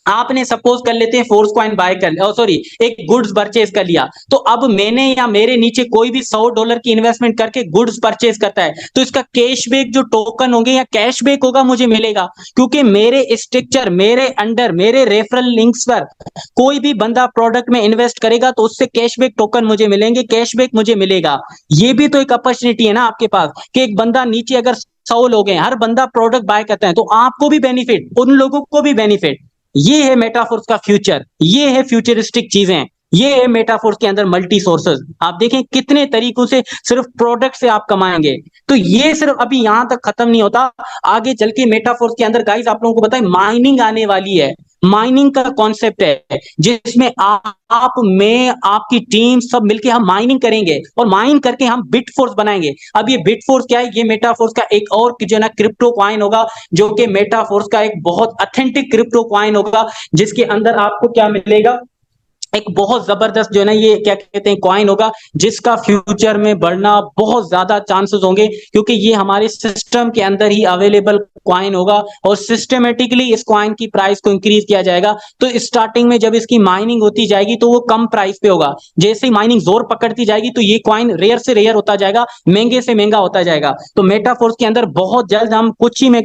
आपने सपोज कर लेते हैं फोर्स कॉइन बाय कर, सॉरी एक गुड्स परचेज कर लिया, तो अब मैंने या मेरे नीचे कोई भी $100 की इन्वेस्टमेंट करके गुड्स परचेज करता है, तो इसका कैशबैक जो टोकन होंगे या कैशबैक होगा मुझे मिलेगा, क्योंकि मेरे स्ट्रक्चर, मेरे अंडर, मेरे रेफरल लिंक्स पर कोई भी बंदा प्रोडक्ट में इन्वेस्ट करेगा तो उससे कैशबैक टोकन मुझे मिलेंगे, कैशबैक मुझे मिलेगा। ये भी तो एक अपॉर्चुनिटी है ना आपके पास कि एक बंदा नीचे अगर 100 लोग हैं, हर बंदा प्रोडक्ट बाय करता है, तो आपको भी बेनिफिट, उन लोगों को भी बेनिफिट। ये है मेटाफोर्स का फ्यूचर, ये है फ्यूचरिस्टिक चीजें, ये है मेटाफोर्स के अंदर मल्टी सोर्सेज। आप देखें कितने तरीकों से सिर्फ प्रोडक्ट से आप कमाएंगे। तो ये सिर्फ अभी यहां तक खत्म नहीं होता, आगे चल के मेटाफोर्स के अंदर गाइस आप लोगों को बताएं माइनिंग आने वाली है। माइनिंग का कॉन्सेप्ट है जिसमें आप, मैं, आपकी टीम सब मिलके हम माइनिंग करेंगे, और माइन करके हम बिटफोर्स बनाएंगे। अब ये बिटफोर्स क्या है? ये मेटाफोर्स का एक और जो है ना क्रिप्टो कॉइन होगा, जो कि मेटाफोर्स का एक बहुत ऑथेंटिक क्रिप्टो कॉइन होगा, जिसके अंदर आपको क्या मिलेगा, एक बहुत जबरदस्त जो है ना ये क्या कहते हैं कॉइन होगा, जिसका फ्यूचर में बढ़ना बहुत ज्यादा चांसेस होंगे, क्योंकि ये हमारे सिस्टम के अंदर ही अवेलेबल कॉइन होगा, और सिस्टमेटिकली इस कॉइन की प्राइस को इंक्रीज किया जाएगा। तो स्टार्टिंग में जब इसकी माइनिंग होती जाएगी तो वो कम प्राइस पे होगा, जैसे ही माइनिंग जोर पकड़ती जाएगी तो ये कॉइन रेयर से रेयर होता जाएगा, महंगे से महंगा होता जाएगा। तो मेटाफोर्स के अंदर बहुत जल्द, हम कुछ ही में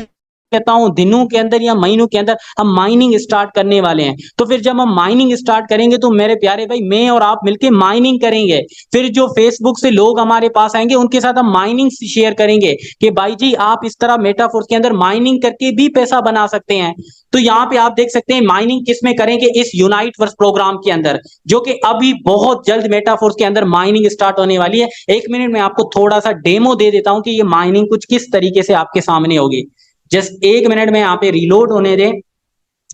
कहता हूं दिनों के अंदर या महीनों के अंदर, हम माइनिंग स्टार्ट करने वाले हैं। तो फिर जब हम माइनिंग स्टार्ट करेंगे तो मेरे प्यारे भाई, मैं और आप मिलके माइनिंग करेंगे। फिर जो फेसबुक से लोग हमारे पास आएंगे उनके साथ हम माइनिंग शेयर करेंगे कि भाई जी आप इस तरह मेटाफोर्स के अंदर माइनिंग करके भी पैसा बना सकते हैं। तो यहाँ पे आप देख सकते हैं माइनिंग किस में करेंगे, इस यूनाइट वर्स प्रोग्राम के अंदर, जो कि अभी बहुत जल्द मेटाफोर्स के अंदर माइनिंग स्टार्ट होने वाली है। एक मिनट में आपको थोड़ा सा डेमो दे देता हूं कि ये माइनिंग कुछ किस तरीके से आपके सामने होगी। जस्ट एक मिनट में यहाँ पे रिलोड होने दें,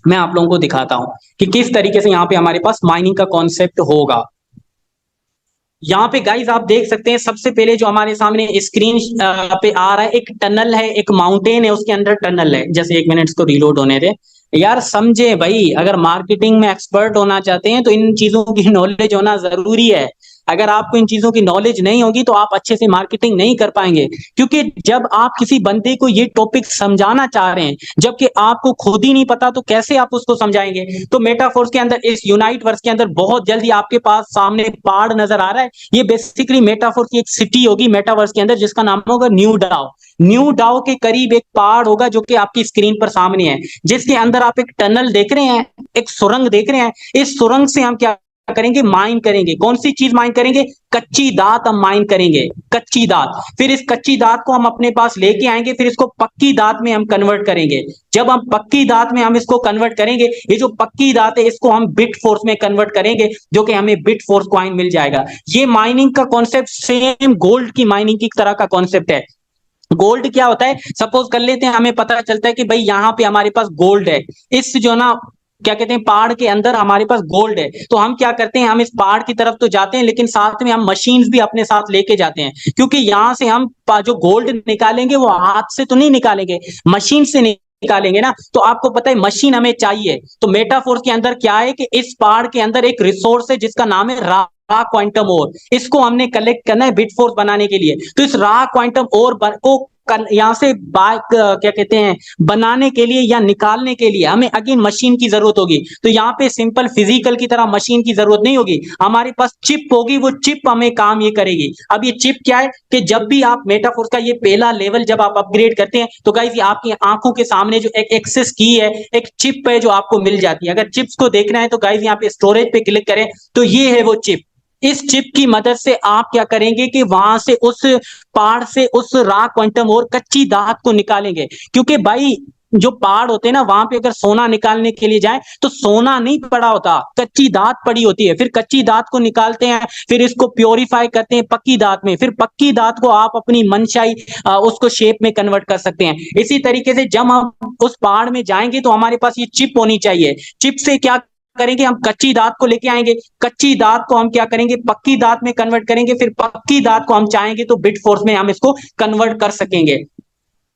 मैं आप लोगों को दिखाता हूं कि किस तरीके से यहाँ पे हमारे पास माइनिंग का कॉन्सेप्ट होगा। यहाँ पे गाइस आप देख सकते हैं, सबसे पहले जो हमारे सामने स्क्रीन पे आ रहा है, एक टनल है, एक माउंटेन है, उसके अंदर टनल है। जैसे एक मिनट इसको रिलोड होने दे यार। समझे भाई, अगर मार्केटिंग में एक्सपर्ट होना चाहते हैं तो इन चीजों की नॉलेज होना जरूरी है। अगर आपको इन चीजों की नॉलेज नहीं होगी तो आप अच्छे से मार्केटिंग नहीं कर पाएंगे, क्योंकि जब आप किसी बंदे को ये टॉपिक समझाना चाह रहे हैं, जबकि आपको खुद ही नहीं पता, तो कैसे आप उसको समझाएंगे। तो मेटाफोर्स के अंदर, इस यूनाइट वर्स के अंदर बहुत जल्दी आपके पास सामने पहाड़ नजर आ रहा है। ये बेसिकली मेटाफोर्स की एक सिटी होगी मेटावर्स के अंदर, जिसका नाम होगा न्यू डाउ। न्यू डाउ के करीब एक पहाड़ होगा जो कि आपकी स्क्रीन पर सामने है, जिसके अंदर आप एक टनल देख रहे हैं, एक सुरंग देख रहे हैं। इस सुरंग से हम क्या करेंगे, माइन करेंगे। कौन सी चीज माइन करेंगे? कच्ची दात हम माइन करेंगे, कच्ची दात। फिर इस कच्ची दात को हम अपने पास लेके आएंगे, फिर इसको पक्की दात में हम कन्वर्ट करेंगे। जब हम पक्की दात में हम इसको कन्वर्ट करेंगे, ये जो पक्की दात है इसको हम बिट फोर्स में कन्वर्ट करेंगे, जो कि हमें बिट फोर्स कॉइन मिल जाएगा। ये माइनिंग का कॉन्सेप्ट सेम गोल्ड की माइनिंग की तरह का कॉन्सेप्ट है। गोल्ड क्या होता है, सपोज कर लेते हैं, हमें पता चलता है कि भाई यहाँ पे हमारे पास गोल्ड है, इस जो ना क्या कहते हैं पहाड़ के अंदर हमारे पास गोल्ड है। तो हम क्या करते हैं, हम इस पहाड़ की तरफ तो जाते हैं, लेकिन साथ में हम मशीन्स भी अपने साथ लेके जाते हैं, क्योंकि यहां से हम जो गोल्ड निकालेंगे वो हाथ से तो नहीं निकालेंगे, मशीन से निकालेंगे ना। तो आपको पता है मशीन हमें चाहिए। तो मेटाफोर्स के अंदर क्या है कि इस पहाड़ के अंदर एक रिसोर्स है जिसका नाम है रा क्वांटम ओर। इसको हमने कलेक्ट करना है बिटफोर्स बनाने के लिए। तो इस रा क्वांटम ओर को यहां से क्या कहते हैं बनाने के लिए या निकालने के लिए हमें अगेन मशीन की जरूरत होगी। तो यहाँ पे सिंपल फिजिकल की तरह मशीन की जरूरत नहीं होगी, हमारे पास चिप होगी, वो चिप हमें काम ये करेगी। अब ये चिप क्या है कि जब भी आप मेटाफोर्स का ये पहला लेवल जब आप अपग्रेड करते हैं, तो गाइस ये आपकी आंखों के सामने जो एक एक्सेस की है, एक चिप है जो आपको मिल जाती है। अगर चिप्स को देखना है तो गाइस यहाँ पे स्टोरेज पे क्लिक करें, तो ये है वो चिप। इस चिप की मदद से आप क्या करेंगे कि वहां से उस पहाड़ से उस रा क्वांटम और कच्ची धात को निकालेंगे, क्योंकि भाई जो पहाड़ होते हैं ना, वहां पे अगर सोना निकालने के लिए जाए तो सोना नहीं पड़ा होता, कच्ची दात पड़ी होती है। फिर कच्ची दात को निकालते हैं, फिर इसको प्योरीफाई करते हैं पक्की दात में, फिर पक्की दात को आप अपनी मनशाई उसको शेप में कन्वर्ट कर सकते हैं। इसी तरीके से जब हम उस पहाड़ में जाएंगे तो हमारे पास ये चिप होनी चाहिए। चिप से क्या करेंगे, हम कच्ची दात को लेके आएंगे, कच्ची दात को हम क्या करेंगे, पक्की दात में कन्वर्ट करेंगे, फिर पक्की दात को हम चाहेंगे तो बिट फोर्स में हम इसको कन्वर्ट कर सकेंगे।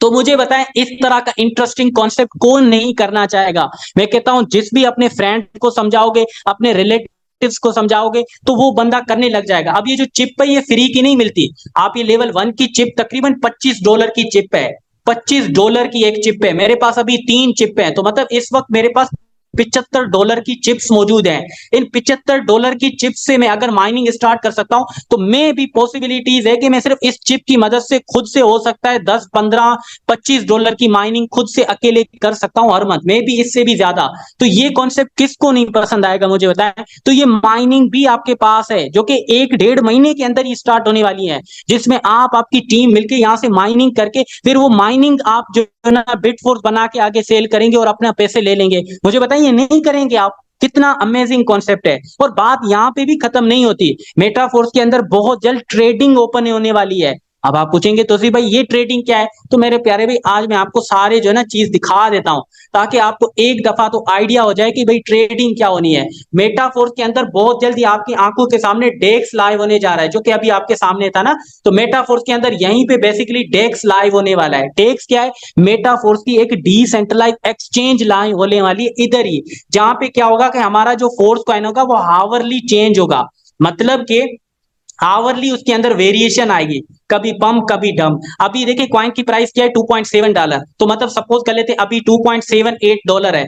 तो मुझे बताएं, इस तरह का इंटरेस्टिंग कॉन्सेप्ट कौन नहीं करना चाहेगा। मैं कहता हूं जिस भी अपने फ्रेंड को समझाओगे, अपने रिलेटिव्स को समझाओगे, तो वो बंदा करने लग जाएगा। अब ये जो चिप है ये फ्री की नहीं मिलती। आप ये लेवल 1 की चिप तकरीबन $25 की चिप है, $25 की एक चिप है। मेरे पास अभी 3 चिप है, तो मतलब इस वक्त मेरे पास $75 की चिप्स मौजूद हैं। इन $75 की चिप्स से मैं अगर माइनिंग स्टार्ट कर सकता हूं, तो मे भी पॉसिबिलिटीज है कि मैं सिर्फ इस चिप की मदद से खुद से हो सकता है 10, 15, $25 की माइनिंग खुद से अकेले कर सकता हूं हर मंथ, मे भी इससे भी ज्यादा। तो ये कॉन्सेप्ट किसको नहीं पसंद आएगा मुझे बताएं। तो ये माइनिंग भी आपके पास है, जो कि 1-1.5 महीने के अंदर ही स्टार्ट होने वाली है, जिसमें आप आपकी टीम मिलकर यहां से माइनिंग करके फिर वो माइनिंग आप जो ना बिटफोर्स बना के आगे सेल करेंगे और अपना पैसे ले लेंगे। मुझे बताइए नहीं करेंगे आप? कितना अमेजिंग कॉन्सेप्ट है। और बात यहां पे भी खत्म नहीं होती, मेटाफोर्स के अंदर बहुत जल्द ट्रेडिंग ओपन होने वाली है। अब आप पूछेंगे तो भाई ये ट्रेडिंग क्या है, तो मेरे प्यारे भाई आज मैं आपको सारे जो है ना चीज दिखा देता हूं, ताकि आपको एक दफा तो आइडिया हो जाए कि भाई ट्रेडिंग क्या होनी है। मेटाफोर्स के अंदर बहुत जल्दी आपकी आंखों के सामने डेक्स लाइव होने जा रहा है, जो कि अभी आपके सामने था ना। तो मेटाफोर्स के अंदर यहीं पे बेसिकली डेक्स लाइव होने वाला है। डेक्स क्या है? मेटाफोर्स की एक डिसेंट्रलाइज एक्सचेंज लाइव होने वाली है इधर ही, जहां पे क्या होगा कि हमारा जो फोर्स कॉइन होगा वो हावरली चेंज होगा। मतलब कि आवरली उसके अंदर वेरिएशन आएगी, कभी पम्प कभी डम। अभी देखिए कॉइन की प्राइस क्या है, $2.7। तो मतलब सपोज कर लेते हैं अभी $2.78 है।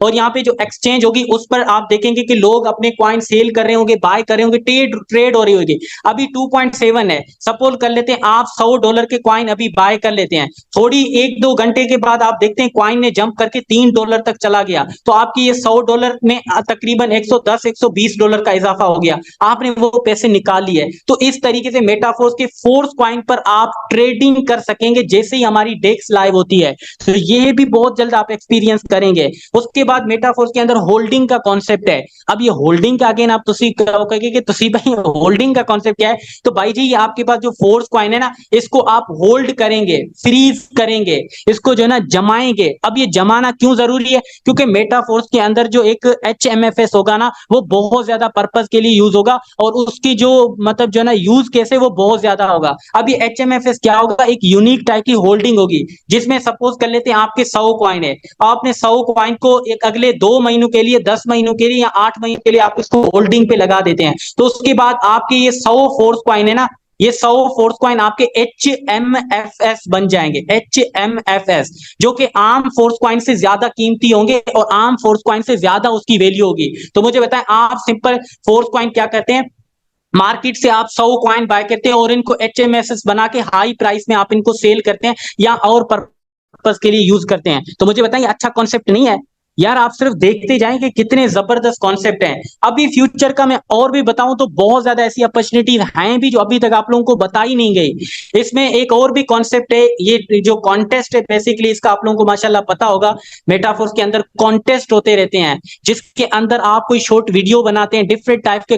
और यहाँ पे जो एक्सचेंज होगी उस पर आप देखेंगे कि लोग अपने कॉइन सेल कर रहे होंगे, बाय कर रहे होंगे, ट्रेड ट्रेड हो रही होगी। अभी 2.7 है, सपोज कर लेते हैं आप $100 के कॉइन अभी बाय कर लेते हैं। थोड़ी 1-2 घंटे के बाद आप देखते हैं कॉइन ने जंप करके $3 तक चला गया, तो आपकी ये $100 में तकरीबन $110-120 का इजाफा हो गया, आपने वो पैसे निकाल लिए। तो इस तरीके से मेटाफोर्स के फोर्स कॉइन पर आप ट्रेडिंग कर सकेंगे जैसे ही हमारी डेक्स लाइव होती है। तो ये भी बहुत जल्द आप एक्सपीरियंस करेंगे। उसके बाद मेटाफोर्स के अंदर होल्डिंग का कॉन्सेप्ट है। अब ये होल्डिंग का अगेन आप तुसी कहोगे कि तुसी भाई होल्डिंग का कॉन्सेप्ट क्या है, तो भाई जी ये आपके पास जो फोर्स कॉइन है ना, इसको आप होल्ड करेंगे, फ्रीज करेंगे, इसको जो है ना जमाएंगे। अब ये जमाना क्यों जरूरी है? क्योंकि मेटाफोर्स के अंदर जो एक HMFS होगा ना, वो बहुत ज्यादा पर्पस के लिए यूज होगा, और उसकी जो मतलब जो है ना यूज कैसे वो बहुत ज्यादा होगा। अब ये HMFS क्या होगा, एक यूनिक टाइप की होल्डिंग होगी, जिसमें सपोज कर लेते हैं आपके 100 कॉइन है, आपने 100 कॉइन को एक अगले 2 महीनों के लिए, 10 महीनों के लिए या 8 महीनों के लिए आप इसको होल्डिंग पे लगा देते हैं। तो उसके बाद आपके ये 100 फोर्स कॉइन है ना, ये 100 फोर्स कॉइन आपके HMFS बन जाएंगे, HMFS, जो कि आम फोर्स कॉइन से ज्यादा कीमती होंगे और आम फोर्स कॉइन से ज्यादा उसकी वैल्यू होगी। तो मुझे बताएं, आप सिंपल फोर्स कॉइन क्या करते हैं, मार्केट से आप 100 कॉइन बाय करते हैं और इनको HMSS बना के हाई प्राइस में आप इनको सेल करते हैं या और पर्पस के लिए यूज करते हैं। तो मुझे बताइए अच्छा कॉन्सेप्ट नहीं है यार? आप सिर्फ देखते जाएं कि कितने जबरदस्त कॉन्सेप्ट हैं। अभी फ्यूचर का मैं और भी बताऊं तो बहुत ज्यादा ऐसी अपॉर्चुनिटी हैं भी जो अभी तक आप लोगों को बताई नहीं गई। इसमें एक और भी कॉन्सेप्ट है, ये जो कॉन्टेस्ट है बेसिकली इसका आप लोगों को माशाल्लाह पता होगा। मेटाफोर्स के अंदर कॉन्टेस्ट होते रहते हैं, जिसके अंदर आप कोई शॉर्ट वीडियो बनाते हैं, डिफरेंट टाइप के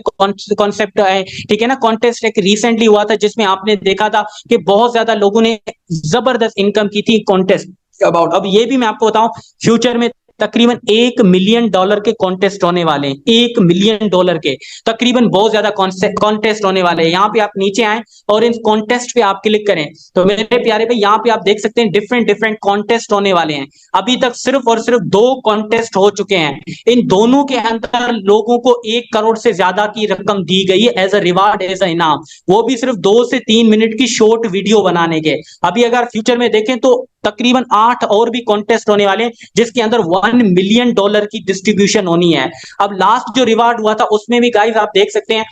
कॉन्सेप्ट है, ठीक है ना। कॉन्टेस्ट एक रिसेंटली हुआ था जिसमें आपने देखा था कि बहुत ज्यादा लोगों ने जबरदस्त इनकम की थी कॉन्टेस्ट अबाउट। अब ये भी मैं आपको बताऊं, फ्यूचर में तकरीबन $1 मिलियन के कॉन्टेस्ट होने वाले हैं, $1 मिलियन के तकरीबन बहुत ज्यादा कॉन्टेस्ट होने वाले हैं। यहाँ पे आप नीचे आए और इन कॉन्टेस्ट पे आप क्लिक करें तो मेरे प्यारे भाई यहाँ पे आप देख सकते हैं डिफरेंट डिफरेंट कॉन्टेस्ट होने वाले हैं। अभी तक सिर्फ और सिर्फ 2 कॉन्टेस्ट हो चुके हैं, इन दोनों के अंदर लोगों को 1 करोड़ से ज्यादा की रकम दी गई है as a reward, as a इनाम, वो भी सिर्फ 2 से 3 मिनट की शॉर्ट वीडियो बनाने के। अभी अगर फ्यूचर में देखें तो तकरीबन 8 और भी कॉन्टेस्ट होने वाले हैं, जिसके अंदर $1 मिलियन की डिस्ट्रीब्यूशन होनी है। अब लास्ट जो रिवार्ड हुआ था उसमें भी गाइस आप देख सकते हैं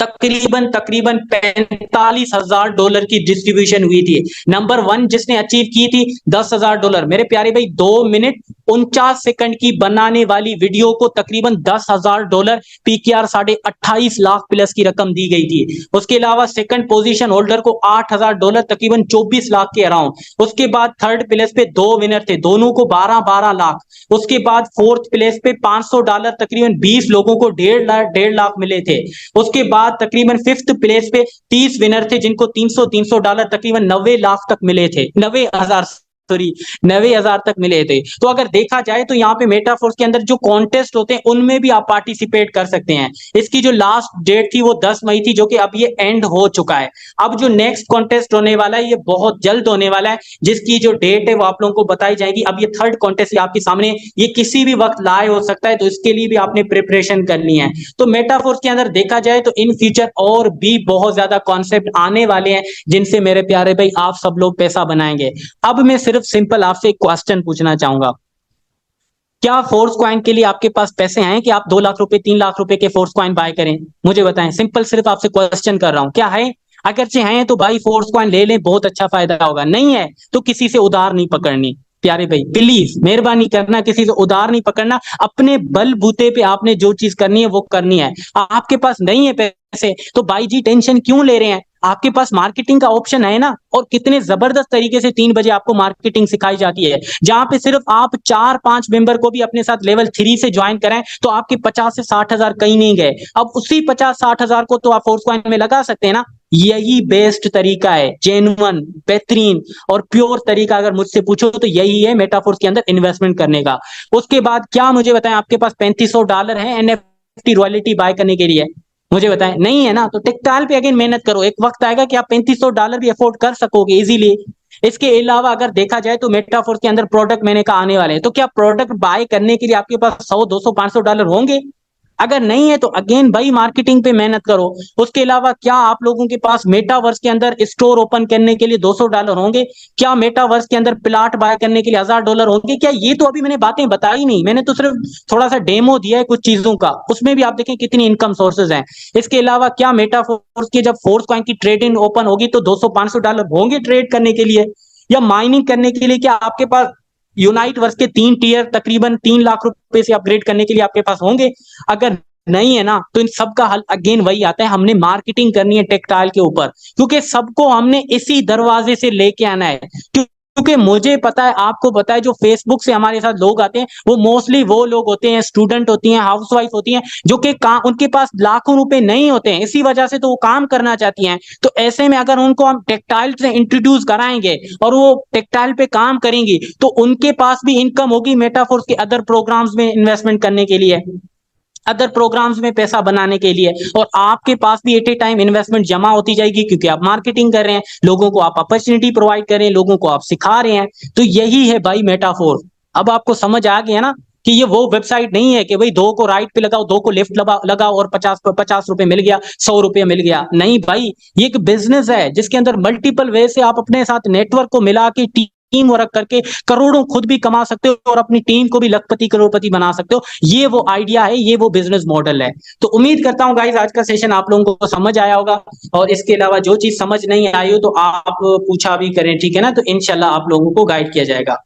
तकरीबन तकरीबन $45,000 की डिस्ट्रीब्यूशन हुई थी। नंबर 1 जिसने अचीव की थी $10,000। मेरे प्यारे भाई 2 मिनट 49 सेकंड की बनाने वाली वीडियो को तकरीबन $10,000 पीकेआर 28.5 लाख प्लस की रकम दी गई थी। उसके अलावा सेकंड पोजीशन होल्डर को $8,000 तकरीबन 24 लाख के अराउंड। उसके बाद थर्ड प्लेस पे 2 विनर थे, दोनों को 12-12 लाख। उसके बाद फोर्थ प्लेस पे $500 तकरीबन 20 लोगों को 1.5 लाख मिले थे। उसके बाद तकरीबन फिफ्थ प्लेस पे 30 विनर थे जिनको $300 तकरीबन 90 लाख तक मिले थे, 90,000 सॉरी 90,000 तक मिले थे। तो अगर देखा जाए तो यहाँ पे मेटाफोर्स के अंदर जो कॉन्टेस्ट होते हैं उनमें भी आप पार्टिसिपेट कर सकते हैं। इसकी जो लास्ट डेट थी वो 10 मई थी, जो कि अब ये एंड हो चुका है। अब जो नेक्स्ट कॉन्टेस्ट होने वाला है ये बहुत जल्द होने वाला है, जिसकी जो डेट है वो आप लोगों को बताई जाएगी। अब ये थर्ड कॉन्टेस्ट आपके सामने, ये किसी भी वक्त लाइव हो सकता है, तो इसके लिए भी आपने प्रिपरेशन करनी है। तो मेटाफोर्स के अंदर देखा जाए तो इन फ्यूचर और भी बहुत ज्यादा कॉन्सेप्ट आने वाले हैं जिनसे मेरे प्यारे भाई आप सब लोग पैसा बनाएंगे। अब मैं सिर्फ सिंपल आपसे एक क्वेश्चन पूछना चाहूंगा, क्या फोर्स कॉइन के लिए आपके पास पैसे हैं कि आप 2 लाख रुपए 3 लाख रुपए के फोर्स कॉइन बाय करें? मुझे बताएं, सिंपल सिर्फ आपसे क्वेश्चन कर रहा हूं, क्या है? अगर से हैं तो भाई फोर्स कॉइन ले लें, बहुत अच्छा फायदा होगा। नहीं है तो किसी से उधार नहीं पकड़नी प्यारे भाई, प्लीज मेहरबानी करना, किसी से उधार नहीं पकड़ना। अपने बलबूते पे आपने जो चीज करनी है वो करनी है। आपके पास नहीं है पैसे तो भाई जी टेंशन क्यों ले रहे हैं? आपके पास मार्केटिंग का ऑप्शन है ना, और कितने जबरदस्त तरीके से 3 बजे आपको मार्केटिंग सिखाई जाती है, जहां पे सिर्फ आप 4-5 मेंबर को भी अपने साथ लेवल 3 से ज्वाइन करें तो आपके 50 से 60 हजार कहीं नहीं गए। अब उसी 50-60 हजार को तो आप फोर्स कॉइन में लगा सकते हैं ना। यही बेस्ट तरीका है, जेन्युइन, बेहतरीन और प्योर तरीका अगर मुझसे पूछो तो यही है मेटाफोर्स के अंदर इन्वेस्टमेंट करने का। उसके बाद क्या मुझे बताएं, आपके पास $3500 है एनएफटी रॉयल्टी बाय करने के लिए? मुझे बताएं, नहीं है ना, तो टेक्टाइल पे अगेन मेहनत करो, एक वक्त आएगा कि आप $3500 भी अफोर्ड कर सकोगे इजीली। इसके अलावा अगर देखा जाए तो मेटाफोर्स के अंदर प्रोडक्ट मैंने कहा आने वाले हैं, तो क्या प्रोडक्ट बाय करने के लिए आपके पास 100, 200, $500 होंगे? अगर नहीं है तो अगेन भाई मार्केटिंग पे मेहनत करो। उसके अलावा क्या आप लोगों के पास मेटावर्स के अंदर स्टोर ओपन करने के लिए $200 होंगे? क्या मेटावर्स के अंदर प्लाट बाय करने के लिए $1000 होंगे? क्या ये तो अभी मैंने बातें बताई नहीं, मैंने तो सिर्फ थोड़ा सा डेमो दिया है कुछ चीजों का, उसमें भी आप देखें कितनी इनकम सोर्सेज हैं। इसके अलावा क्या मेटाफोर्स की जब फोर्स कॉइन की ट्रेडिंग ओपन होगी तो $200, 500 होंगे ट्रेड करने के लिए या माइनिंग करने के लिए? क्या आपके पास यूनाइट वर्स के 3 टियर तकरीबन 3 लाख रुपए से अपग्रेड करने के लिए आपके पास होंगे? अगर नहीं है ना तो इन सब का हल अगेन वही आता है, हमने मार्केटिंग करनी है टेक्सटाइल के ऊपर, क्योंकि सबको हमने इसी दरवाजे से लेके आना है। क्योंकि मुझे पता है, आपको पता है, जो फेसबुक से हमारे साथ लोग आते हैं वो मोस्टली वो लोग होते हैं, स्टूडेंट होती हैं, हाउसवाइफ होती हैं, जो कि काम, उनके पास लाखों रुपए नहीं होते हैं, इसी वजह से तो वो काम करना चाहती हैं। तो ऐसे में अगर उनको हम टेक्सटाइल से इंट्रोड्यूस कराएंगे और वो टेक्सटाइल पे काम करेंगी तो उनके पास भी इनकम होगी मेटाफोर्स के अदर प्रोग्राम्स में इन्वेस्टमेंट करने के लिए, अदर प्रोग्राम्स में पैसा बनाने के लिए, और आपके पास भी एट ए टाइम इन्वेस्टमेंट जमा होती जाएगी, क्योंकि आप मार्केटिंग कर रहे हैं, लोगों को आप अपॉर्चुनिटी प्रोवाइड कर रहे हैं, लोगों को आप सिखा रहे हैं। तो यही है भाई मेटाफोर। अब आपको समझ आ गया ना कि ये वो वेबसाइट नहीं है कि भाई 2 को राइट पे लगाओ, 2 को लेफ्ट लगाओ और 50 रुपए मिल गया, 100 रुपए मिल गया। नहीं भाई, ये एक बिजनेस है जिसके अंदर मल्टीपल वे से आप अपने साथ नेटवर्क को मिला के टीम वर्क करके करोड़ों खुद भी कमा सकते हो और अपनी टीम को भी लखपति करोड़पति बना सकते हो। ये वो आइडिया है, ये वो बिजनेस मॉडल है। तो उम्मीद करता हूं गाइस आज का सेशन आप लोगों को समझ आया होगा, और इसके अलावा जो चीज समझ नहीं आई हो तो आप पूछा भी करें, ठीक है ना? तो इंशाल्लाह आप लोगों को गाइड किया जाएगा।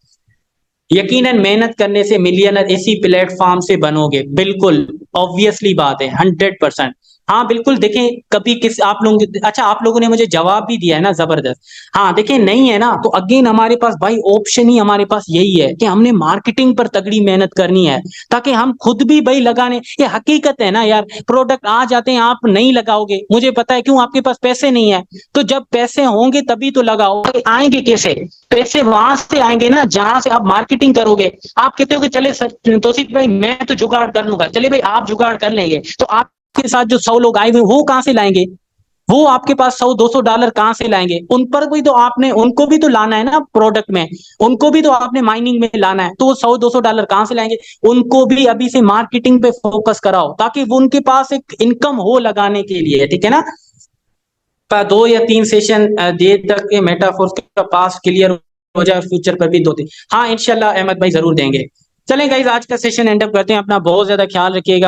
यकीनन मेहनत करने से मिलियनर इसी प्लेटफॉर्म से बनोगे, बिल्कुल ऑब्वियसली बात है, 100%। हाँ बिल्कुल, देखें कभी किस आप लोगों अच्छा आप लोगों ने मुझे जवाब भी दिया है ना, जबरदस्त। हाँ देखें, नहीं है ना तो अगेन हमारे पास भाई ऑप्शन ही हमारे पास यही है कि हमने मार्केटिंग पर तगड़ी मेहनत करनी है, ताकि हम खुद भी भाई लगाने, ये हकीकत है ना यार, प्रोडक्ट आ जाते हैं, आप नहीं लगाओगे, मुझे पता है क्यों, आपके पास पैसे नहीं है। तो जब पैसे होंगे तभी तो लगाओगे, आएंगे कैसे? पैसे वहां से आएंगे ना जहां से आप मार्केटिंग करोगे। आप कहते हो कि चले सर तौसीफ भाई मैं तो जुगाड़ कर लूंगा, चले भाई आप जुगाड़ कर लेंगे, तो आपके साथ जो 100 लोग आए हुए वो कहां से लाएंगे? वो आपके पास $100-200 कहां से लाएंगे? उन पर भी तो आपने, उनको भी तो लाना है ना प्रोडक्ट में, उनको भी तो आपने माइनिंग में लाना है, तो वो $100-200 कहां से लाएंगे? उनको भी अभी से मार्केटिंग पे फोकस कराओ ताकि वो उनके पास एक इनकम हो लगाने के लिए, ठीक है ना? 2 या 3 सेशन देर तक के मेटाफोर्स का पास क्लियर हो जाए, फ्यूचर पर भी 2-3, हाँ इंशाल्लाह अहमद भाई जरूर देंगे। चलें गाइस आज का सेशन एंड अप करते हैं, अपना बहुत ज्यादा ख्याल रखिएगा।